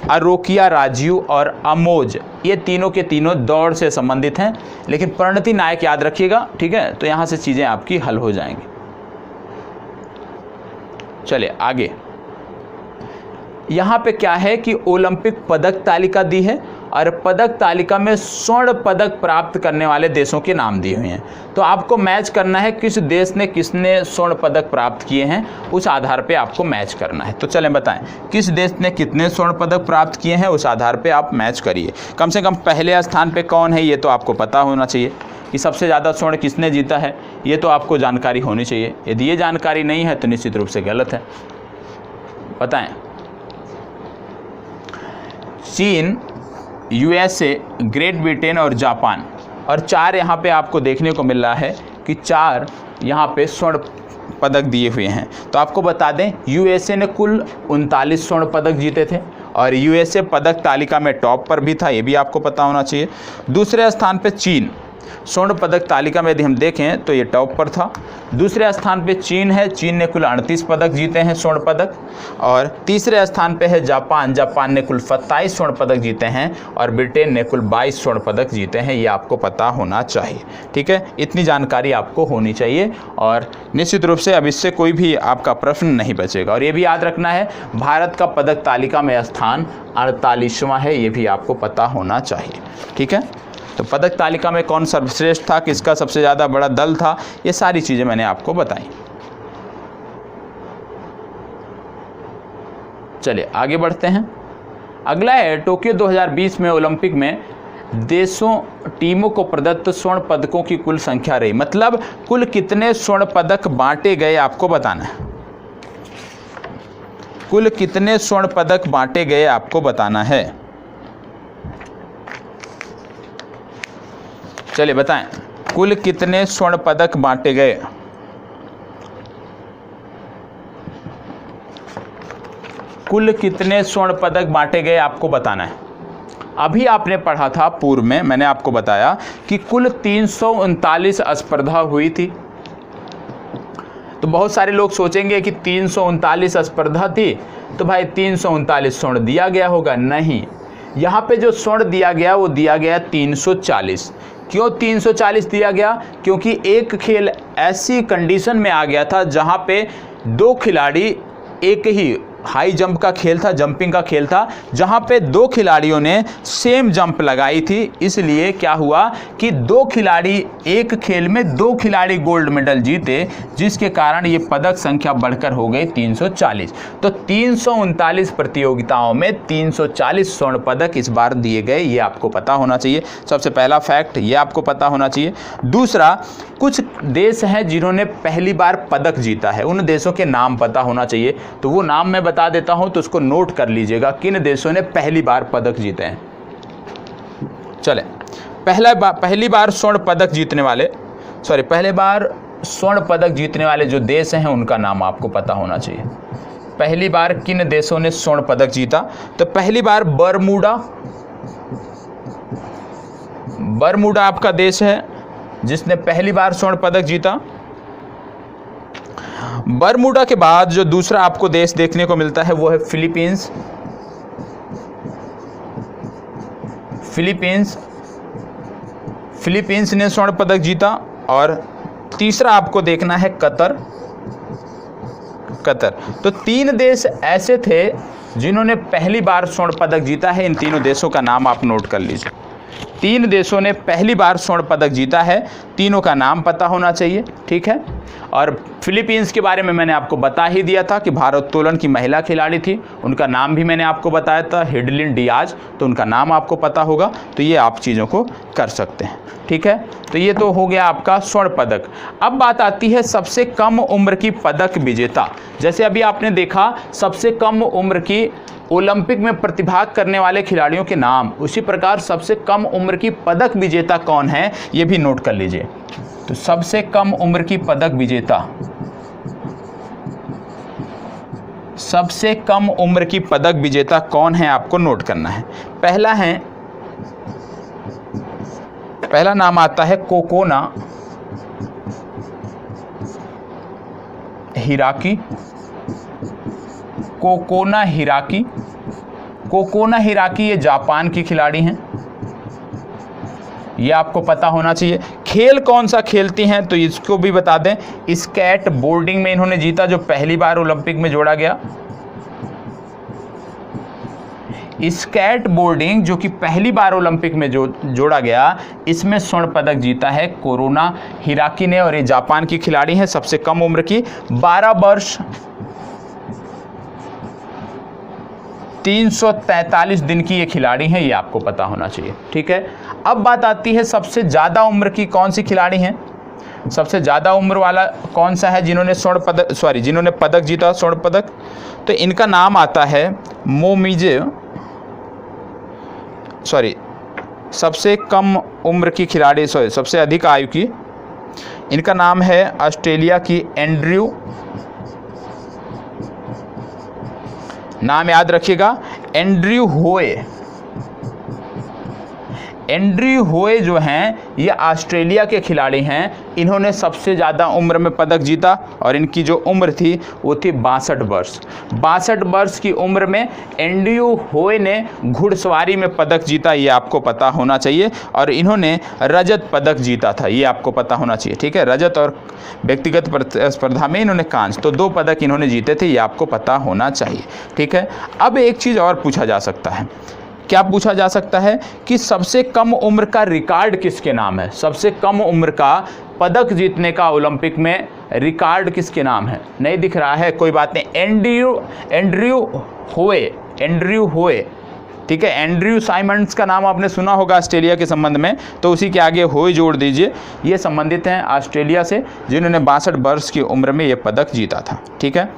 अरोकिया राजीव और अमोज। ये तीनों के तीनों दौड़ से संबंधित हैं, लेकिन प्रणति नायक याद रखिएगा, ठीक है। तो यहाँ से चीज़ें आपकी हल हो जाएंगी। चलिए आगे, यहाँ पे क्या है कि ओलंपिक पदक तालिका दी है और पदक तालिका में स्वर्ण पदक प्राप्त करने वाले देशों के नाम दिए हुए हैं। तो आपको मैच करना है किस देश ने किसने स्वर्ण पदक प्राप्त किए हैं, उस आधार पे आपको मैच करना है। तो चलें बताएं किस देश ने कितने स्वर्ण पदक प्राप्त किए हैं, उस आधार पे आप मैच करिए। कम से कम पहले स्थान पे कौन है ये तो आपको पता होना चाहिए कि सबसे ज़्यादा स्वर्ण किसने जीता है, ये तो आपको जानकारी होनी चाहिए। यदि ये जानकारी नहीं है तो निश्चित रूप से गलत है। बताएं, चीन, यूएसए, ग्रेट ब्रिटेन और जापान, और 4 यहाँ पे आपको देखने को मिल रहा है कि 4 यहाँ पे स्वर्ण पदक दिए हुए हैं। तो आपको बता दें यूएसए ने कुल 39 स्वर्ण पदक जीते थे और यूएसए पदक तालिका में टॉप पर भी था, ये भी आपको पता होना चाहिए। दूसरे स्थान पे चीन, स्वर्ण पदक तालिका में यदि हम देखें तो ये टॉप पर था। दूसरे स्थान पे चीन है, चीन ने कुल 38 पदक जीते हैं स्वर्ण पदक। और तीसरे स्थान पे है जापान, जापान ने कुल 27 स्वर्ण पदक जीते हैं और ब्रिटेन ने कुल 22 स्वर्ण पदक जीते हैं। ये आपको पता होना चाहिए, ठीक है। इतनी जानकारी आपको होनी चाहिए और निश्चित रूप से अब इससे कोई भी आपका प्रश्न नहीं बचेगा। और ये भी याद रखना है भारत का पदक तालिका में स्थान 48वां है, ये भी आपको पता होना चाहिए, ठीक है। तो पदक तालिका में कौन सर्वश्रेष्ठ था, किसका सबसे ज़्यादा बड़ा दल था, ये सारी चीज़ें मैंने आपको बताई। चलिए आगे बढ़ते हैं। अगला है टोक्यो 2020 में ओलंपिक में देशों टीमों को प्रदत्त स्वर्ण पदकों की कुल संख्या रही। मतलब कुल कितने स्वर्ण पदक बांटे गए आपको बताना है। कुल कितने स्वर्ण पदक बांटे गए आपको बताना है। चलिए बताएं, कुल कितने स्वर्ण पदक बांटे गए। कुल कितने स्वर्ण पदक बांटे गए आपको बताना है। अभी आपने पढ़ा था पूर्व में, मैंने आपको बताया कि कुल 339 स्पर्धा हुई थी। तो बहुत सारे लोग सोचेंगे कि 339 स्पर्धा थी तो भाई 339 स्वर्ण दिया गया होगा। नहीं, यहाँ पे जो स्वर्ण दिया गया वो दिया गया 340। क्यों 340 दिया गया? क्योंकि एक खेल ऐसी कंडीशन में आ गया था जहाँ पे 2 खिलाड़ी, एक ही हाई जंप का खेल था, जंपिंग का खेल था, जहाँ पे 2 खिलाड़ियों ने सेम जंप लगाई थी। इसलिए क्या हुआ कि 2 खिलाड़ी, एक खेल में 2 खिलाड़ी गोल्ड मेडल जीते, जिसके कारण ये पदक संख्या बढ़कर हो गई 340। तो 339 प्रतियोगिताओं में 340 स्वर्ण पदक इस बार दिए गए, ये आपको पता होना चाहिए। सबसे पहला फैक्ट ये आपको पता होना चाहिए। दूसरा, कुछ देश हैं जिन्होंने पहली बार पदक जीता है, उन देशों के नाम पता होना चाहिए। तो वो नाम मैं बता देता हूं तो उसको नोट कर लीजिएगा, किन देशों ने पहली बार पदक जीते हैं। चले, पहली बार स्वर्ण पदक जीतने वाले जो देश हैं उनका नाम आपको पता होना चाहिए। पहली बार किन देशों ने स्वर्ण पदक जीता? तो पहली बार बरमूडा आपका देश है जिसने पहली बार स्वर्ण पदक जीता। बरमूडा के बाद जो दूसरा आपको देश देखने को मिलता है वो है फिलीपींस। फिलीपींस ने स्वर्ण पदक जीता। और तीसरा आपको देखना है कतर। तो 3 देश ऐसे थे जिन्होंने पहली बार स्वर्ण पदक जीता है। इन तीनों देशों का नाम आप नोट कर लीजिए। 3 देशों ने पहली बार स्वर्ण पदक जीता है, तीनों का नाम पता होना चाहिए, ठीक है। और फिलीपींस के बारे में मैंने आपको बता ही दिया था कि भारोत्तोलन की महिला खिलाड़ी थी, उनका नाम भी मैंने आपको बताया था, हिडलिन डियाज, तो उनका नाम आपको पता होगा। तो ये आप चीज़ों को कर सकते हैं, ठीक है। तो ये तो हो गया आपका स्वर्ण पदक। अब बात आती है सबसे कम उम्र की पदक विजेता। जैसे अभी आपने देखा सबसे कम उम्र की ओलंपिक में प्रतिभाग करने वाले खिलाड़ियों के नाम, उसी प्रकार सबसे कम उम्र की पदक विजेता कौन है ये भी नोट कर लीजिए। तो सबसे कम उम्र की पदक विजेता, सबसे कम उम्र की पदक विजेता कौन है आपको नोट करना है। पहला है पहला नाम आता है कोकोना हिराकी। कोकोना हिराकी, कोकोना हिराकी ये जापान की खिलाड़ी हैं, ये आपको पता होना चाहिए। खेल कौन सा खेलती हैं तो इसको भी बता दें, स्केट बोर्डिंग में इन्होंने जीता, जो पहली बार ओलंपिक में जोड़ा गया। स्केट बोर्डिंग जो कि पहली बार ओलंपिक में जोड़ा गया, इसमें स्वर्ण पदक जीता है कोरोना हिराकी ने, और ये जापान की खिलाड़ी हैं, सबसे कम उम्र की, 12 वर्ष 343 दिन की ये खिलाड़ी हैं, ये आपको पता होना चाहिए। ठीक है, अब बात आती है सबसे ज़्यादा उम्र की कौन सी खिलाड़ी हैं। सबसे ज़्यादा उम्र वाला कौन सा है जिन्होंने पदक जीता, स्वर्ण पदक, तो इनका नाम आता है सबसे कम उम्र की खिलाड़ी, सबसे अधिक आयु की, इनका नाम है ऑस्ट्रेलिया की एंड्रयू, नाम याद रखिएगा, एंड्रयू होए। एंड्रयू होए जो हैं ये ऑस्ट्रेलिया के खिलाड़ी हैं, इन्होंने सबसे ज़्यादा उम्र में पदक जीता और इनकी जो उम्र थी वो थी 62 वर्ष। 62 वर्ष की उम्र में एंड्रयू होए ने घुड़सवारी में पदक जीता, ये आपको पता होना चाहिए, और इन्होंने रजत पदक जीता था, ये आपको पता होना चाहिए। ठीक है, रजत और व्यक्तिगत स्पर्धा में इन्होंने कांस्य, तो 2 पदक इन्होंने जीते थे, ये आपको पता होना चाहिए। ठीक है, अब एक चीज़ और पूछा जा सकता है, क्या पूछा जा सकता है कि सबसे कम उम्र का रिकॉर्ड किसके नाम है। सबसे कम उम्र का पदक जीतने का ओलंपिक में रिकॉर्ड किसके नाम है। नहीं दिख रहा है, कोई बात नहीं, एंड्रयू होए। ठीक है, एंड्रयू साइमंड्स का नाम आपने सुना होगा ऑस्ट्रेलिया के संबंध में, तो उसी के आगे होए जोड़ दीजिए। ये संबंधित हैं ऑस्ट्रेलिया से, जिन्होंने 62 वर्ष की उम्र में ये पदक जीता था। ठीक है,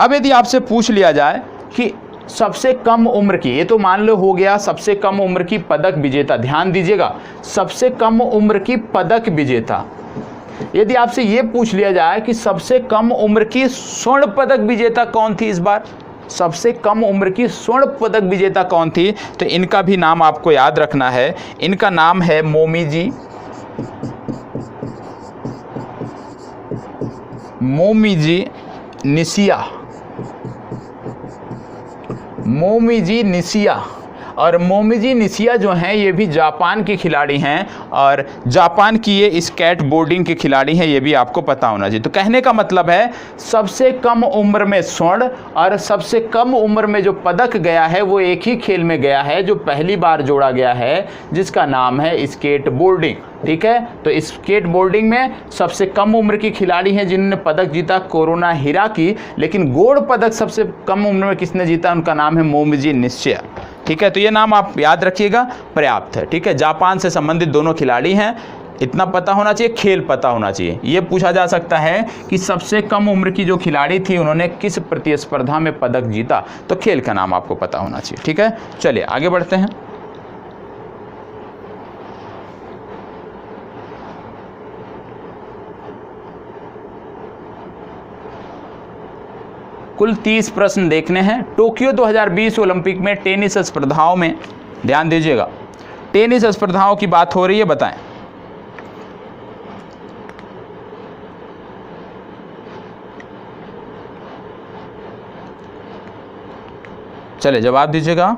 अब यदि आपसे पूछ लिया जाए कि सबसे कम उम्र की, ये तो मान लो हो गया सबसे कम उम्र की पदक विजेता, ध्यान दीजिएगा, सबसे कम उम्र की पदक विजेता। यदि आपसे ये पूछ लिया जाए कि सबसे कम उम्र की स्वर्ण पदक विजेता कौन थी इस बार, सबसे कम उम्र की स्वर्ण पदक विजेता कौन थी, तो इनका भी नाम आपको याद रखना है। इनका नाम है मोमिजी निशिया। और मोमिजी निशिया जो हैं ये भी जापान की खिलाड़ी हैं, और जापान की ये स्केट बोर्डिंग की खिलाड़ी हैं, ये भी आपको पता होना चाहिए। तो कहने का मतलब है सबसे कम उम्र में स्वर्ण और सबसे कम उम्र में जो पदक गया है वो एक ही खेल में गया है, जो पहली बार जोड़ा गया है, जिसका नाम है स्केट बोर्डिंग। ठीक है, तो स्केट बोर्डिंग में सबसे कम उम्र की खिलाड़ी हैं जिन्होंने पदक जीता, कोरोना हिराकी, लेकिन गोल्ड पदक सबसे कम उम्र में किसने जीता, उनका नाम है मोमिजी निशिया। ठीक है, तो ये नाम आप याद रखिएगा, पर्याप्त है। ठीक है, जापान से संबंधित दोनों खिलाड़ी हैं, इतना पता होना चाहिए, खेल पता होना चाहिए। ये पूछा जा सकता है कि सबसे कम उम्र की जो खिलाड़ी थी उन्होंने किस प्रतिस्पर्धा में पदक जीता, तो खेल का नाम आपको पता होना चाहिए। ठीक है, चलिए आगे बढ़ते हैं। कुल 30 प्रश्न देखने हैं। टोक्यो 2020 ओलंपिक में टेनिस स्पर्धाओं में, ध्यान दीजिएगा, टेनिस स्पर्धाओं की बात हो रही है, बताएं। चलिए जवाब दीजिएगा।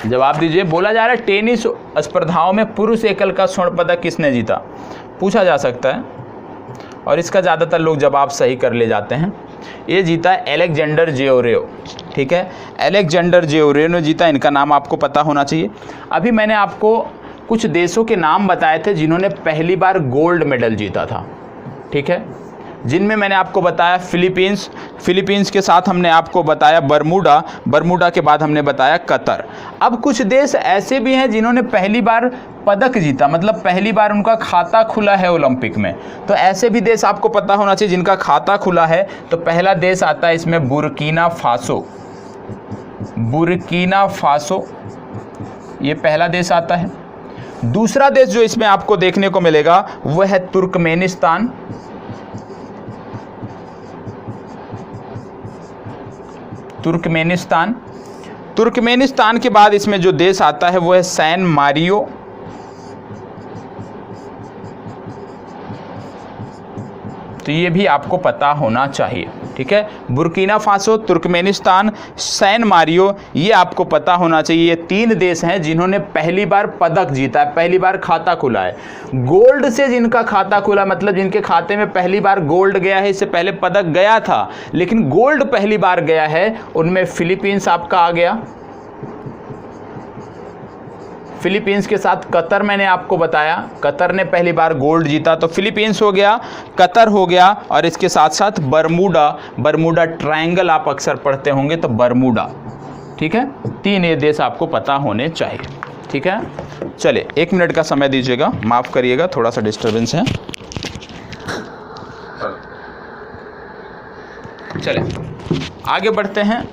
जवाब दीजिए। बोला जा रहा है टेनिस स्पर्धाओं में पुरुष एकल का स्वर्ण पदक किसने जीता, पूछा जा सकता है, और इसका ज़्यादातर लोग जवाब सही कर ले जाते हैं। ये जीता है एलेक्जेंडर जियोरेव। ठीक है, एलेक्जेंडर जियोरेव ने जीता, इनका नाम आपको पता होना चाहिए। अभी मैंने आपको कुछ देशों के नाम बताए थे जिन्होंने पहली बार गोल्ड मेडल जीता था। ठीक है, जिनमें मैंने आपको बताया फिलीपींस के साथ हमने आपको बताया बरमूडा के बाद हमने बताया कतर। अब कुछ देश ऐसे भी हैं जिन्होंने पहली बार पदक जीता, मतलब पहली बार उनका खाता खुला है ओलंपिक में, तो ऐसे भी देश आपको पता होना चाहिए जिनका खाता खुला है। तो पहला देश आता है इसमें बुर्किना फासो, ये पहला देश आता है। दूसरा देश जो इसमें आपको देखने को मिलेगा वह है तुर्कमेनिस्तान। तुर्कमेनिस्तान। तुर्कमेनिस्तान के बाद इसमें जो देश आता है वो है सैन मारियो। तो ये भी आपको पता होना चाहिए, ठीक है। Burkina Faso, Turkmenistan, San Marino, ये आपको पता होना चाहिए। ये 3 देश हैं जिन्होंने पहली बार पदक जीता है, पहली बार खाता खुला है। गोल्ड से जिनका खाता खुला, मतलब जिनके खाते में पहली बार गोल्ड गया है, इससे पहले पदक गया था लेकिन गोल्ड पहली बार गया है, उनमें फिलीपींस आपका आ गया। फिलीपींस के साथ कतर मैंने आपको बताया, कतर ने पहली बार गोल्ड जीता, तो फिलीपींस हो गया, कतर हो गया, और इसके साथ साथ बरमूडा, बरमूडा ट्रायंगल आप अक्सर पढ़ते होंगे, तो बरमूडा, ठीक है। 3 ये देश आपको पता होने चाहिए, ठीक है। चलिए 1 मिनट का समय दीजिएगा, माफ़ करिएगा, थोड़ा सा डिस्टर्बेंस है। चलिए आगे बढ़ते हैं।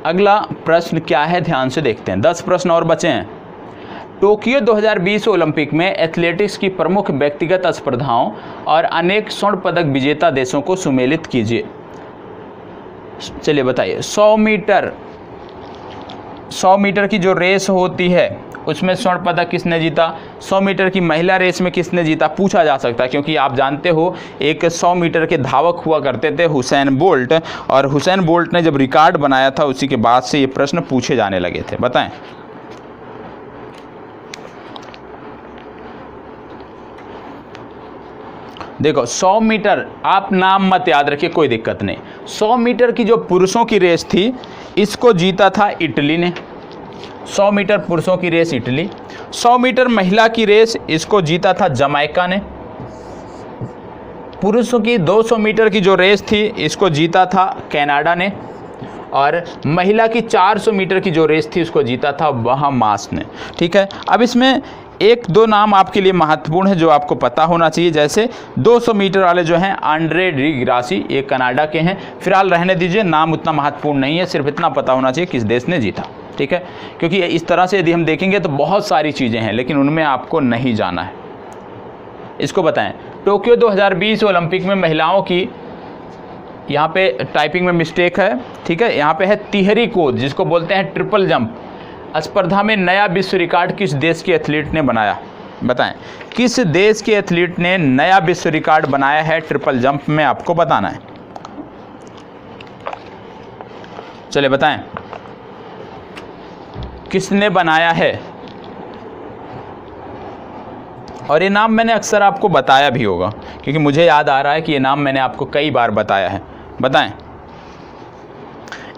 अगला प्रश्न क्या है, ध्यान से देखते हैं। 10 प्रश्न और बचे हैं। टोक्यो 2020 ओलंपिक में एथलेटिक्स की प्रमुख व्यक्तिगत स्पर्धाओं और अनेक स्वर्ण पदक विजेता देशों को सुमेलित कीजिए। चलिए बताइए। 100 मीटर की जो रेस होती है उसमें स्वर्ण पदक किसने जीता? 100 मीटर की महिला रेस में किसने जीता, पूछा जा सकता है, क्योंकि आप जानते हो एक 100 मीटर के धावक हुआ करते थे हुसैन बोल्ट, और हुसैन बोल्ट ने जब रिकॉर्ड बनाया था उसी के बाद से ये प्रश्न पूछे जाने लगे थे। बताएं। देखो 100 मीटर, आप नाम मत याद रखिए, कोई दिक्कत नहीं। 100 मीटर की जो पुरुषों की रेस थी इसको जीता था इटली ने। 100 मीटर पुरुषों की रेस इटली। 100 मीटर महिला की रेस इसको जीता था जमैका ने। पुरुषों की 200 मीटर की जो रेस थी इसको जीता था कनाडा ने, और महिला की 400 मीटर की जो रेस थी उसको जीता था बहामास ने, ठीक है। अब इसमें 1-2 नाम आपके लिए महत्वपूर्ण है जो आपको पता होना चाहिए, जैसे 200 मीटर वाले जो हैं आंड्रे डी ग्रासी, ये कनाडा के हैं। फिलहाल रहने दीजिए, नाम उतना महत्वपूर्ण नहीं है, सिर्फ इतना पता होना चाहिए किस देश ने जीता, ठीक है। क्योंकि इस तरह से यदि हम देखेंगे तो बहुत सारी चीज़ें हैं लेकिन उनमें आपको नहीं जाना है। इसको बताएं। टोक्यो 2020 ओलंपिक में महिलाओं की, यहाँ पे टाइपिंग में मिस्टेक है, ठीक है, यहाँ पे है तिहरी कूद जिसको बोलते हैं ट्रिपल जंप, स्पर्धा में नया विश्व रिकॉर्ड किस देश के एथलीट ने बनाया? बताएं, किस देश के एथलीट ने नया विश्व रिकॉर्ड बनाया है ट्रिपल जंप में, आपको बताना है। चलिए बताएं, किसने बनाया है? और ये नाम मैंने अक्सर आपको बताया भी होगा, क्योंकि मुझे याद आ रहा है कि ये नाम मैंने आपको कई बार बताया है। बताएं।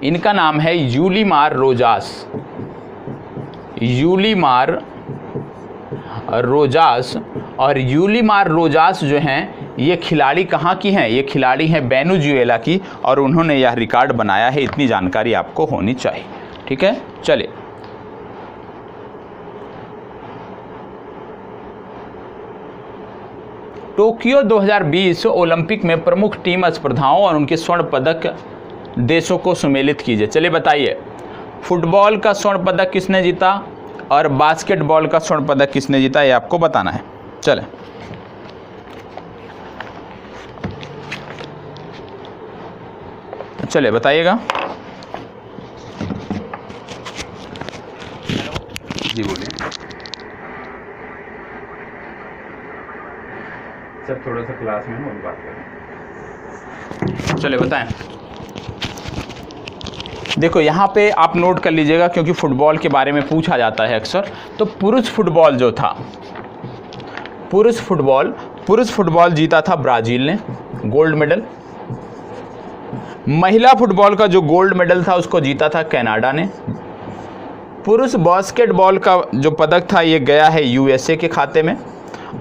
इनका नाम है यूलीमार रोजास। यूलीमार रोजास, और यूलीमार रोजास जो हैं ये खिलाड़ी कहाँ की हैं? ये खिलाड़ी हैं वेनेजुएला की, और उन्होंने यह रिकॉर्ड बनाया है। इतनी जानकारी आपको होनी चाहिए, ठीक है। चलिए टोक्यो 2020 ओलंपिक में प्रमुख टीम स्पर्धाओं और उनके स्वर्ण पदक देशों को सुमेलित कीजिए। चलिए बताइए। फुटबॉल का स्वर्ण पदक किसने जीता और बास्केटबॉल का स्वर्ण पदक किसने जीता, ये आपको बताना है। चले चलिए बताइएगा। जी बोलिए सर, थोड़ा सा क्लास में हूँ, बात करें। चलिए बताएं। देखो यहाँ पे आप नोट कर लीजिएगा क्योंकि फुटबॉल के बारे में पूछा जाता है अक्सर। तो पुरुष फुटबॉल जो था, पुरुष फुटबॉल जीता था ब्राज़ील ने, गोल्ड मेडल। महिला फुटबॉल का जो गोल्ड मेडल था उसको जीता था कनाडा ने। पुरुष बास्केटबॉल का जो पदक था ये गया है यूएसए के खाते में,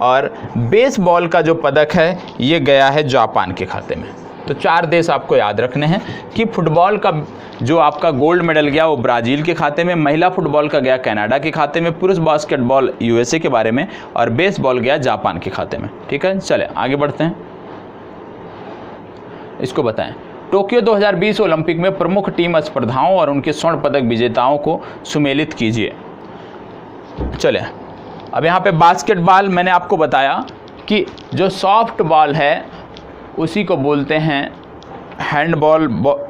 और बेसबॉल का जो पदक है ये गया है जापान के खाते में। तो 4 देश आपको याद रखने हैं कि फुटबॉल का जो आपका गोल्ड मेडल गया वो ब्राज़ील के खाते में, महिला फुटबॉल का गया कनाडा के खाते में, पुरुष बास्केटबॉल यूएसए के बारे में, और बेसबॉल गया जापान के खाते में, ठीक है। चले आगे बढ़ते हैं। इसको बताएं। टोक्यो 2020 ओलंपिक में प्रमुख टीम स्पर्धाओं और उनके स्वर्ण पदक विजेताओं को सुमेलित कीजिए। चले अब यहाँ पे बास्केटबॉल मैंने आपको बताया कि जो सॉफ्ट बॉल है उसी को बोलते हैं हैंडबॉल,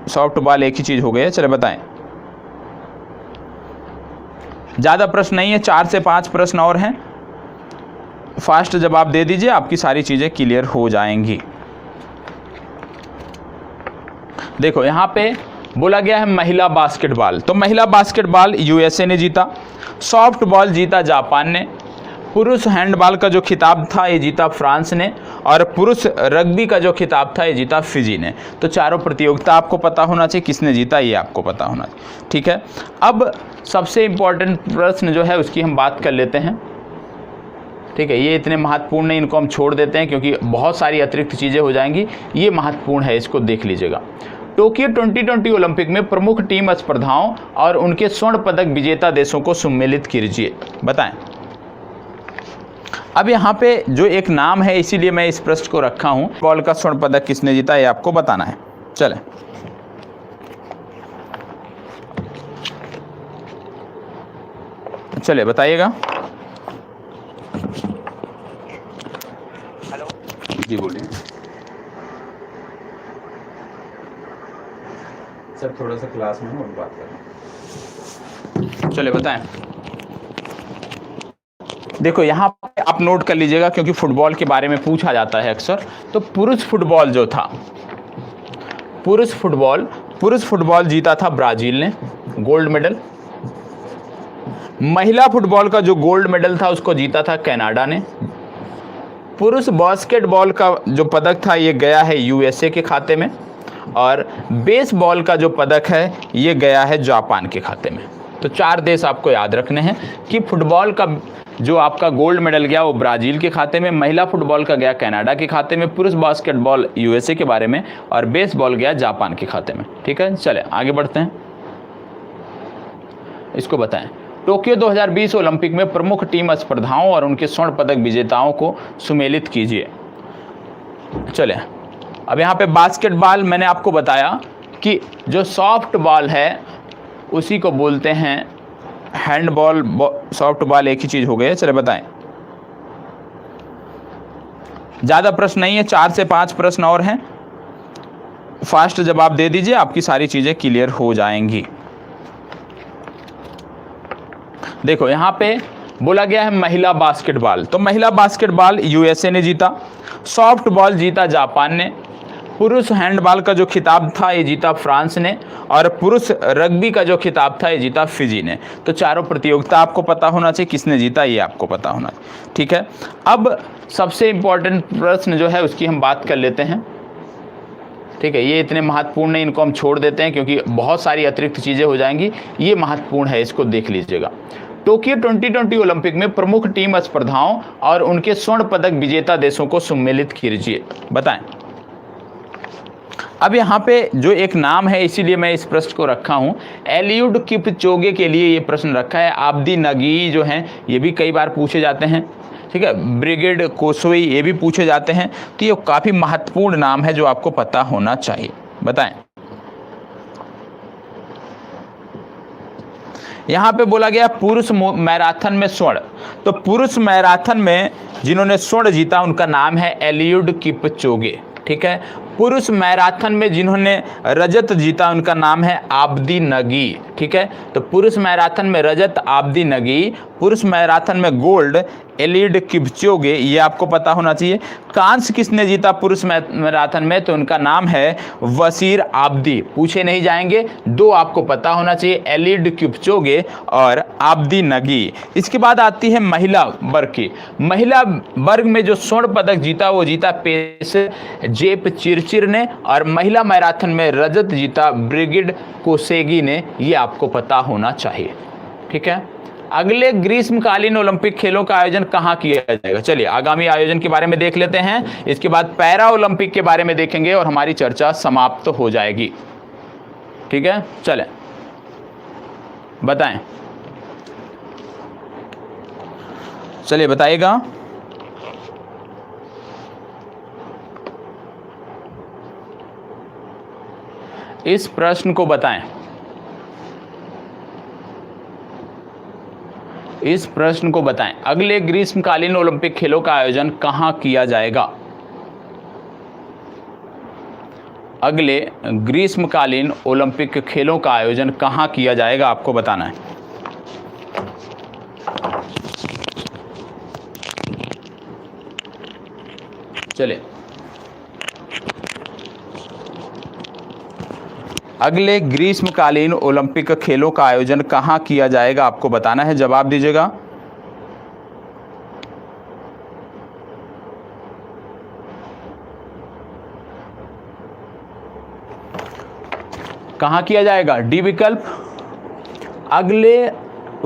सॉफ्ट बॉल एक ही चीज़ हो गई है। चले बताएं। ज़्यादा प्रश्न नहीं है, 4 से 5 प्रश्न और हैं। फास्ट जवाब दे दीजिए, आपकी सारी चीज़ें क्लियर हो जाएंगी। देखो यहाँ पे बोला गया है महिला बास्केटबॉल, तो महिला बास्केटबॉल यूएसए ने जीता, सॉफ्ट बॉल जीता जापान ने, पुरुष हैंडबॉल का जो खिताब था ये जीता फ्रांस ने, और पुरुष रग्बी का जो खिताब था ये जीता फिजी ने। तो चारों प्रतियोगिता आपको पता होना चाहिए, किसने जीता ये आपको पता होना चाहिए। ठीक है, अब सबसे इम्पोर्टेंट प्रश्न जो है उसकी हम बात कर लेते हैं। ठीक है, ये इतने महत्वपूर्ण नहीं, इनको हम छोड़ देते हैं क्योंकि बहुत सारी अतिरिक्त चीज़ें हो जाएंगी। ये महत्वपूर्ण है, इसको देख लीजिएगा। टोक्यो 2020 ओलंपिक में प्रमुख टीम स्पर्धाओं और उनके स्वर्ण पदक विजेता देशों को सम्मिलित कीजिए, बताएं। अब यहाँ पे जो एक नाम है, इसीलिए मैं इस प्रश्न को रखा हूँ, बॉल का स्वर्ण पदक किसने जीता ये आपको बताना है। चलें, चलिए बताइएगा। हेलो जी बोलिए सर, थोड़ा सा क्लास में हूँ और बात करें। चलिए बताएं। देखो यहाँ पे आप नोट कर लीजिएगा क्योंकि फुटबॉल के बारे में पूछा जाता है अक्सर। तो पुरुष फुटबॉल जो था, पुरुष फुटबॉल जीता था ब्राजील ने, गोल्ड मेडल। महिला फुटबॉल का जो गोल्ड मेडल था उसको जीता था कनाडा ने। पुरुष बास्केटबॉल का जो पदक था ये गया है यूएसए के खाते में, और बेसबॉल का जो पदक है ये गया है जापान के खाते में। तो 4 देश आपको याद रखने हैं कि फुटबॉल का जो आपका गोल्ड मेडल गया वो ब्राज़ील के खाते में, महिला फुटबॉल का गया कनाडा के खाते में, पुरुष बास्केटबॉल यूएसए के बारे में, और बेसबॉल गया जापान के खाते में। ठीक है, चले आगे बढ़ते हैं, इसको बताएं। टोक्यो 2020 ओलंपिक में प्रमुख टीम स्पर्धाओं और उनके स्वर्ण पदक विजेताओं को सम्मिलित कीजिए। चले, अब यहाँ पे बास्केटबॉल मैंने आपको बताया कि जो सॉफ्ट बॉल है उसी को बोलते हैं हैंडबॉल, सॉफ्ट बॉल एक ही चीज़ हो गई है। चले बताएं। ज़्यादा प्रश्न नहीं है, 4 से 5 प्रश्न और हैं। फास्ट जवाब दे दीजिए, आपकी सारी चीज़ें क्लियर हो जाएंगी। देखो यहाँ पे बोला गया है महिला बास्केटबॉल, तो महिला बास्केटबॉल यूएसए ने जीता, सॉफ्ट बॉल जीता जापान ने, पुरुष हैंडबॉल का जो खिताब था ये जीता फ्रांस ने, और पुरुष रग्बी का जो खिताब था ये जीता फिजी ने। तो चारों प्रतियोगिता आपको पता होना चाहिए, किसने जीता ये आपको पता होना चाहिए। ठीक है, अब सबसे इम्पोर्टेंट प्रश्न जो है उसकी हम बात कर लेते हैं। ठीक है, ये इतने महत्वपूर्ण नहीं, इनको हम छोड़ देते हैं क्योंकि बहुत सारी अतिरिक्त चीज़ें हो जाएंगी। ये महत्वपूर्ण है, इसको देख लीजिएगा। टोक्यो 2020 ओलंपिक में प्रमुख टीम स्पर्धाओं और उनके स्वर्ण पदक विजेता देशों को सम्मिलित कीजिए, बताएं। अब यहाँ पे जो एक नाम है, इसीलिए मैं इस प्रश्न को रखा हूँ, एलियुड किपचोगे के लिए ये प्रश्न रखा है। आब्दी नगी जो हैं ये भी कई बार पूछे जाते हैं। ठीक है, ब्रिगेड कोसोई ये भी पूछे जाते हैं। तो ये काफ़ी महत्वपूर्ण नाम है जो आपको पता होना चाहिए, बताएं। यहाँ पे बोला गया पुरुष मैराथन में स्वर्ण, तो पुरुष मैराथन में जिन्होंने स्वर्ण जीता उनका नाम है एलियुड किपचोगे। ठीक है, पुरुष मैराथन में जिन्होंने रजत जीता उनका नाम है आब्दी नगी। ठीक है, तो पुरुष मैराथन में रजत आब्दी नगी, पुरुष मैराथन में गोल्ड एलियुड किपचोगे, ये आपको पता होना चाहिए। कांस्य किसने जीता पुरुष मैराथन में, तो उनका नाम है वसीर आब्दी। पूछे नहीं जाएंगे, 2 आपको पता होना चाहिए, एलियुड किपचोगे और आब्दी नगी। इसके बाद आती है महिला वर्ग की। महिला वर्ग में जो स्वर्ण पदक जीता वो जीता पेस जेप चिरचिर ने, और महिला मैराथन में रजत जीता ब्रिगेड कोसेगी ने। ये आपको पता होना चाहिए। ठीक है, अगले ग्रीष्मकालीन ओलंपिक खेलों का आयोजन कहाँ किया जाएगा। चलिए आगामी आयोजन के बारे में देख लेते हैं, इसके बाद पैरा ओलंपिक के बारे में देखेंगे और हमारी चर्चा समाप्त हो जाएगी। ठीक है, चलें बताएं। चलिए बताइएगा। इस प्रश्न को बताएं। इस प्रश्न को बताएं, अगले ग्रीष्मकालीन ओलंपिक खेलों का आयोजन कहाँ किया जाएगा। अगले ग्रीष्मकालीन ओलंपिक खेलों का आयोजन कहाँ किया जाएगा, आपको बताना है। चलिए, अगले ग्रीष्मकालीन ओलंपिक खेलों का आयोजन कहाँ किया जाएगा, आपको बताना है, जवाब दीजिएगा। कहाँ किया जाएगा? डी विकल्प। अगले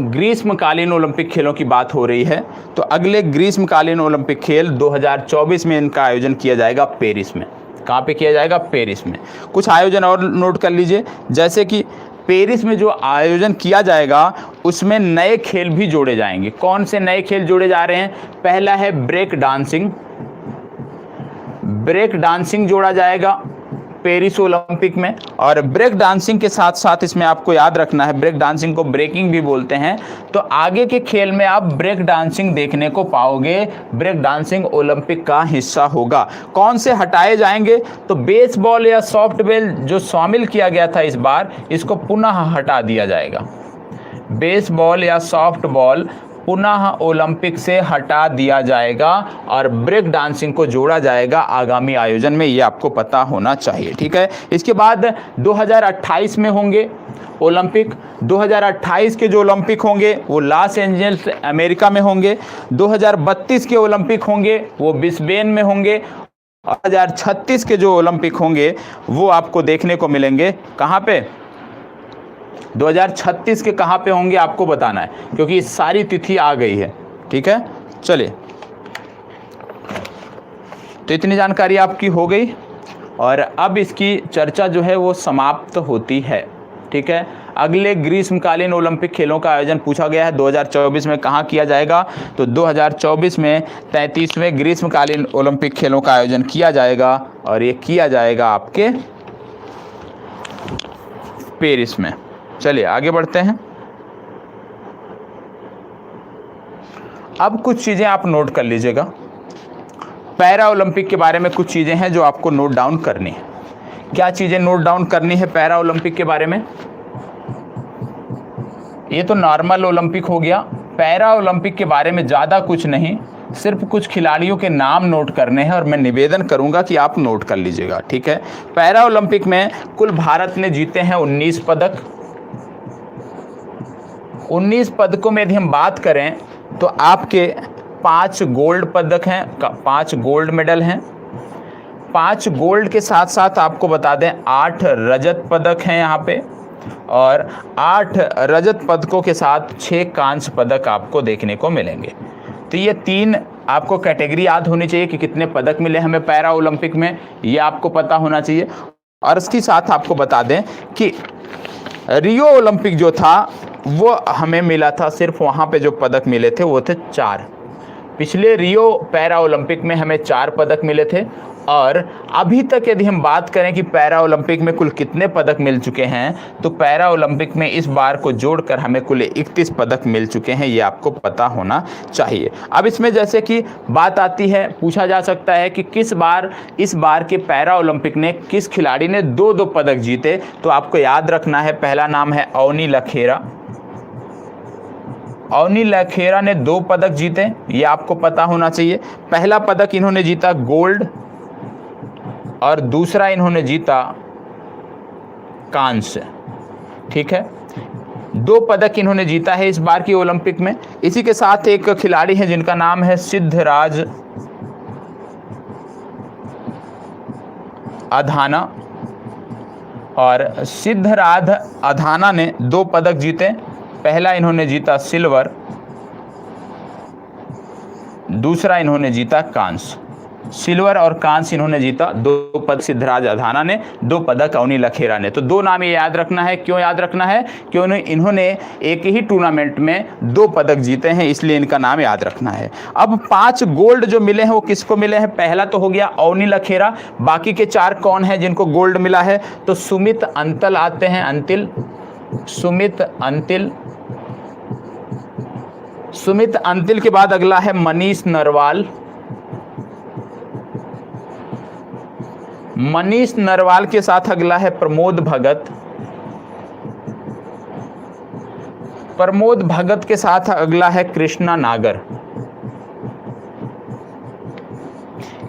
ग्रीष्मकालीन ओलंपिक खेलों की बात हो रही है, तो अगले ग्रीष्मकालीन ओलंपिक खेल 2024 में इनका आयोजन किया जाएगा पेरिस में। कहाँ पे किया जाएगा? पेरिस में। कुछ आयोजन और नोट कर लीजिए, जैसे कि पेरिस में जो आयोजन किया जाएगा उसमें नए खेल भी जोड़े जाएंगे। कौन से नए खेल जोड़े जा रहे हैं? पहला है ब्रेक डांसिंग। ब्रेक डांसिंग जोड़ा जाएगा पेरिस ओलंपिक में। और ब्रेक डांसिंग के साथ साथ इसमें आपको याद रखना है, ब्रेक डांसिंग को ब्रेकिंग भी बोलते हैं, तो आगे के खेल में आप ब्रेक डांसिंग देखने को पाओगे। ब्रेक डांसिंग ओलंपिक का हिस्सा होगा। कौन से हटाए जाएंगे? तो बेसबॉल या सॉफ्टबॉल जो शामिल किया गया था इस बार, इसको पुनः हटा दिया जाएगा। बेसबॉल या सॉफ्टबॉल पुनः ओलंपिक से हटा दिया जाएगा और ब्रेक डांसिंग को जोड़ा जाएगा आगामी आयोजन में, ये आपको पता होना चाहिए। ठीक है, इसके बाद 2028 में होंगे ओलंपिक। 2028 के जो ओलंपिक होंगे वो लॉस एंजल्स अमेरिका में होंगे। 2032 के ओलंपिक होंगे वो ब्रिस्बेन में होंगे। 2036 के जो ओलंपिक होंगे वो आपको देखने को मिलेंगे कहाँ पे? 2036 के कहाँ पे होंगे आपको बताना है, क्योंकि सारी तिथि आ गई है। ठीक है, चलिए, तो इतनी जानकारी आपकी हो गई और अब इसकी चर्चा जो है वो समाप्त होती है। ठीक है, अगले ग्रीष्मकालीन ओलंपिक खेलों का आयोजन पूछा गया है 2024 में कहाँ किया जाएगा, तो 2024 में 33वें ग्रीष्मकालीन ओलंपिक खेलों का आयोजन किया जाएगा और ये किया जाएगा आपके पेरिस में। चलिए आगे बढ़ते हैं। अब कुछ चीज़ें आप नोट कर लीजिएगा। पैरा ओलंपिक के बारे में कुछ चीज़ें हैं जो आपको नोट डाउन करनी है। क्या चीज़ें नोट डाउन करनी है पैरा ओलंपिक के बारे में? ये तो नॉर्मल ओलंपिक हो गया। पैरा ओलंपिक के बारे में ज़्यादा कुछ नहीं, सिर्फ कुछ खिलाड़ियों के नाम नोट करने हैं और मैं निवेदन करूंगा कि आप नोट कर लीजिएगा। ठीक है, पैरा ओलंपिक में कुल भारत ने जीते हैं 19 पदक। 19 पदकों में यदि हम बात करें तो आपके 5 गोल्ड पदक हैं, 5 गोल्ड मेडल हैं। 5 गोल्ड के साथ साथ आपको बता दें 8 रजत पदक हैं यहाँ पे, और 8 रजत पदकों के साथ 6 कांस्य पदक आपको देखने को मिलेंगे। तो ये 3 आपको कैटेगरी याद होनी चाहिए कि कितने पदक मिले हमें पैरा ओलंपिक में, ये आपको पता होना चाहिए। और इसके साथ आपको बता दें कि रियो ओलंपिक जो था वो हमें मिला था, सिर्फ वहाँ पे जो पदक मिले थे वो थे 4। पिछले रियो पैरा ओलंपिक में हमें 4 पदक मिले थे। और अभी तक यदि हम बात करें कि पैरा ओलंपिक में कुल कितने पदक मिल चुके हैं, तो पैरा ओलंपिक में इस बार को जोड़कर हमें कुल 31 पदक मिल चुके हैं, ये आपको पता होना चाहिए। अब इसमें जैसे कि बात आती है, पूछा जा सकता है कि इस बार के पैरा ओलंपिक ने किस खिलाड़ी ने 2-2 पदक जीते, तो आपको याद रखना है, पहला नाम है अवनी लखेरा। अवनी लखेरा ने 2 पदक जीते, ये आपको पता होना चाहिए। पहला पदक इन्होंने जीता गोल्ड और दूसरा इन्होंने जीता कांस्य। ठीक है, 2 पदक इन्होंने जीता है इस बार की ओलंपिक में। इसी के साथ एक खिलाड़ी हैं जिनका नाम है सिद्धराज अधाना, और सिद्धराज अधाना ने 2 पदक जीते। पहला इन्होंने जीता सिल्वर, दूसरा इन्होंने जीता कांस्य। सिल्वर और कांस्य इन्होंने जीता, 2 पदक सिद्धराज अधाना ने, 2 पदक अवनी लखेरा ने। तो 2 नाम ये याद रखना है। क्यों याद रखना है? क्यों इन्होंने एक ही टूर्नामेंट में 2 पदक जीते हैं, इसलिए इनका नाम याद रखना है। अब 5 गोल्ड जो मिले हैं वो किसको मिले हैं? पहला तो हो गया अवनी लखेरा, बाकी के 4 कौन है जिनको गोल्ड मिला है? तो सुमित अंतल आते हैं, सुमित अंतिल के बाद अगला है मनीष नरवाल। मनीष नरवाल के साथ अगला है प्रमोद भगत। प्रमोद भगत के साथ अगला है कृष्णा नागर।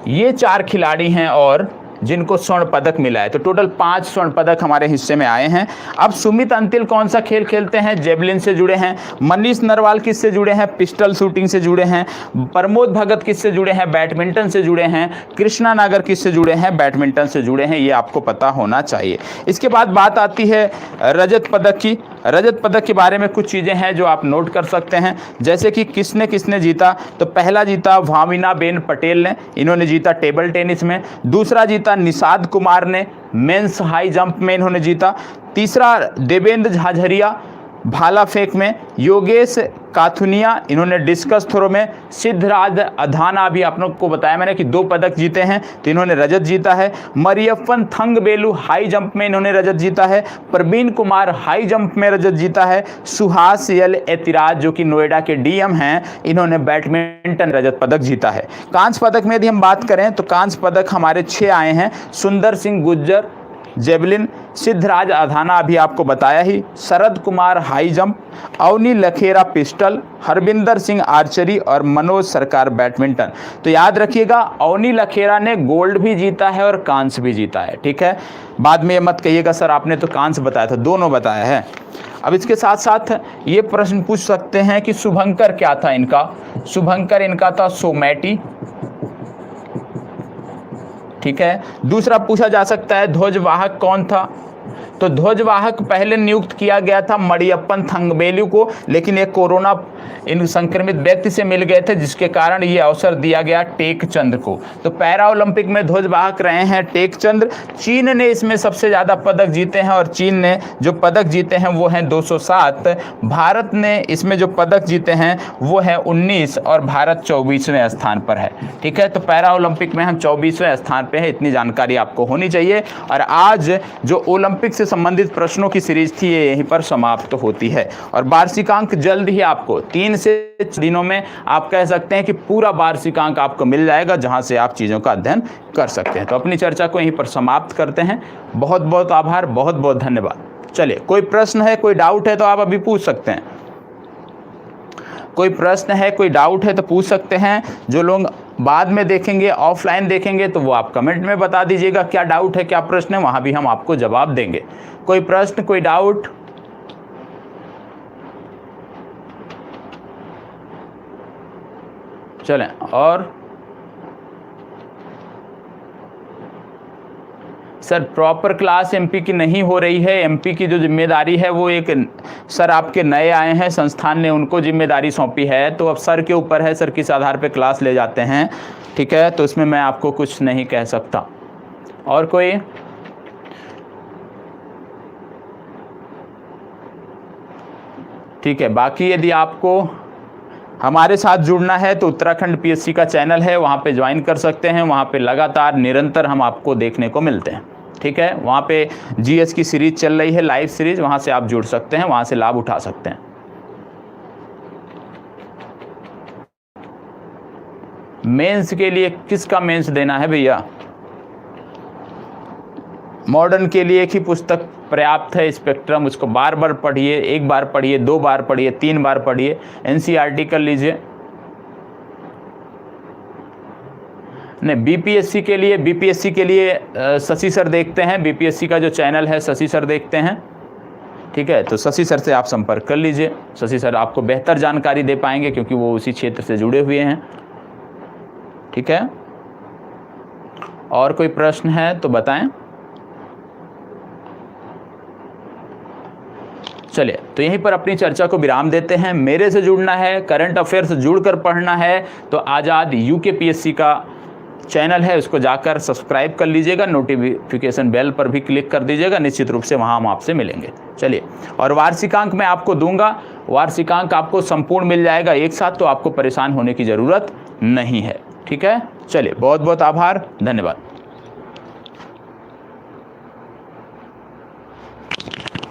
ये 4 खिलाड़ी हैं और जिनको स्वर्ण पदक मिला है। तो टोटल 5 स्वर्ण पदक हमारे हिस्से में आए हैं। अब सुमित अंतिल कौन सा खेल खेलते हैं? जेवलिन से जुड़े हैं। मनीष नरवाल किससे जुड़े हैं? पिस्टल शूटिंग से जुड़े हैं। प्रमोद भगत किससे जुड़े हैं? बैडमिंटन से जुड़े हैं। कृष्णा नागर किससे जुड़े हैं? बैडमिंटन से जुड़े हैं। ये आपको पता होना चाहिए। इसके बाद बात आती है रजत पदक की। रजत पदक के बारे में कुछ चीज़ें हैं जो आप नोट कर सकते हैं, जैसे कि किसने किसने जीता। तो पहला जीता भाविना बेन पटेल ने, इन्होंने जीता टेबल टेनिस में। दूसरा जीता निषाद कुमार ने, मेंस हाई जंप में इन्होंने जीता। तीसरा देवेंद्र झाझरिया भाला फेंक में। योगेश काथुनिया इन्होंने डिस्कस थ्रो में। सिद्धराज अधाना भी आप लोग को बताया मैंने कि 2 पदक जीते हैं, तो इन्होंने रजत जीता है। मरियप्पन थंगबेलू हाई जंप में इन्होंने रजत जीता है। प्रवीण कुमार हाई जंप में रजत जीता है। सुहास यल एतिराज जो कि नोएडा के डीएम हैं, इन्होंने बैडमिंटन रजत पदक जीता है। कांस्य पदक में यदि हम बात करें तो कांस्य पदक हमारे 6 आए हैं। सुंदर सिंह गुज्जर जेवलिन, सिद्धराज अधाना अभी आपको बताया ही, Sharad Kumar high jump, Avani Lekhara pistol, Harvinder Singh archery और मनोज सरकार बैडमिंटन। तो याद रखिएगा अवनी लखेरा ने गोल्ड भी जीता है और कांस्य भी जीता है। ठीक है, बाद में ये मत कहिएगा सर आपने तो कांस्य बताया था, दोनों बताया है। अब इसके साथ साथ ये प्रश्न पूछ सकते हैं कि शुभंकर क्या था इनका? शुभंकर इनका था सोमैटी। ठीक है, दूसरा पूछा जा सकता है ध्वजवाहक कौन था? तो ध्वजवाहक पहले नियुक्त किया गया था मरियप्पन थंगबेलू को, लेकिन ये कोरोना इन संक्रमित व्यक्ति से मिल गए थे, जिसके कारण ये अवसर दिया गया टेकचंद को। तो पैरा ओलंपिक में ध्वजवाहक रहे हैं टेकचंद। चीन ने इसमें सबसे ज़्यादा पदक जीते हैं और चीन ने जो पदक जीते हैं वो हैं 207। भारत ने इसमें जो पदक जीते हैं वो है 19 और भारत 24वें स्थान पर है। ठीक है, तो पैरा ओलंपिक में हम 24वें स्थान पर है, इतनी जानकारी आपको होनी चाहिए। और आज जो ओलंपिक से संबंधित प्रश्नों की सीरीज थी ये यहीं पर समाप्त होती है। और वार्षिकांक जल्द ही आपको 3 से 4 दिनों में आप कह सकते हैं कि पूरा वार्षिकांक आपको मिल जाएगा, जहां से आप चीज़ों का अध्ययन कर सकते हैं। तो अपनी चर्चा को यहीं पर समाप्त करते हैं। बहुत बहुत आभार, बहुत बहुत धन्यवाद। चलिए, कोई प्रश्न है, कोई डाउट है तो आप अभी पूछ सकते हैं। कोई प्रश्न है, कोई डाउट है तो पूछ सकते हैं। जो लोग बाद में देखेंगे, ऑफलाइन देखेंगे, तो वो आप कमेंट में बता दीजिएगा क्या डाउट है, क्या प्रश्न है, वहाँ भी हम आपको जवाब देंगे। कोई प्रश्न, कोई डाउट? चलें। और सर प्रॉपर क्लास एमपी की नहीं हो रही है। एमपी की जो जिम्मेदारी है वो एक सर आपके नए आए हैं, संस्थान ने उनको जिम्मेदारी सौंपी है, तो अब सर के ऊपर है, सर किस आधार पे क्लास ले जाते हैं। ठीक है, तो इसमें मैं आपको कुछ नहीं कह सकता। और कोई? ठीक है, बाकी यदि आपको हमारे साथ जुड़ना है तो उत्तराखंड पीएससी का चैनल है, वहाँ पे ज्वाइन कर सकते हैं। वहाँ पे लगातार निरंतर हम आपको देखने को मिलते हैं। ठीक है, वहाँ पे जीएस की सीरीज चल रही है, लाइव सीरीज, वहाँ से आप जुड़ सकते हैं, वहाँ से लाभ उठा सकते हैं। मेंस के लिए किसका मेंस देना है भैया? मॉडर्न के लिए एक ही पुस्तक पर्याप्त है, स्पेक्ट्रम। उसको बार बार पढ़िए, 1 बार पढ़िए, 2 बार पढ़िए, 3 बार पढ़िए, एनसीईआरटी कर लीजिए। नहीं, बीपीएससी के लिए शशि सर देखते हैं। बीपीएससी का जो चैनल है शशि सर देखते हैं। ठीक है, तो शशि सर से आप संपर्क कर लीजिए। शशि सर आपको बेहतर जानकारी दे पाएंगे क्योंकि वो उसी क्षेत्र से जुड़े हुए हैं। ठीक है, और कोई प्रश्न है तो बताएं। चलिए, तो यहीं पर अपनी चर्चा को विराम देते हैं। मेरे से जुड़ना है, करंट अफेयर से जुड़कर पढ़ना है तो आज़ाद यूकेपीएससी का चैनल है, उसको जाकर सब्सक्राइब कर लीजिएगा, नोटिफिकेशन बेल पर भी क्लिक कर दीजिएगा, निश्चित रूप से वहाँ हम आपसे मिलेंगे। चलिए, और वार्षिकांक मैं आपको दूंगा, वार्षिकांक आपको संपूर्ण मिल जाएगा एक साथ, तो आपको परेशान होने की ज़रूरत नहीं है। ठीक है, चलिए, बहुत बहुत आभार, धन्यवाद।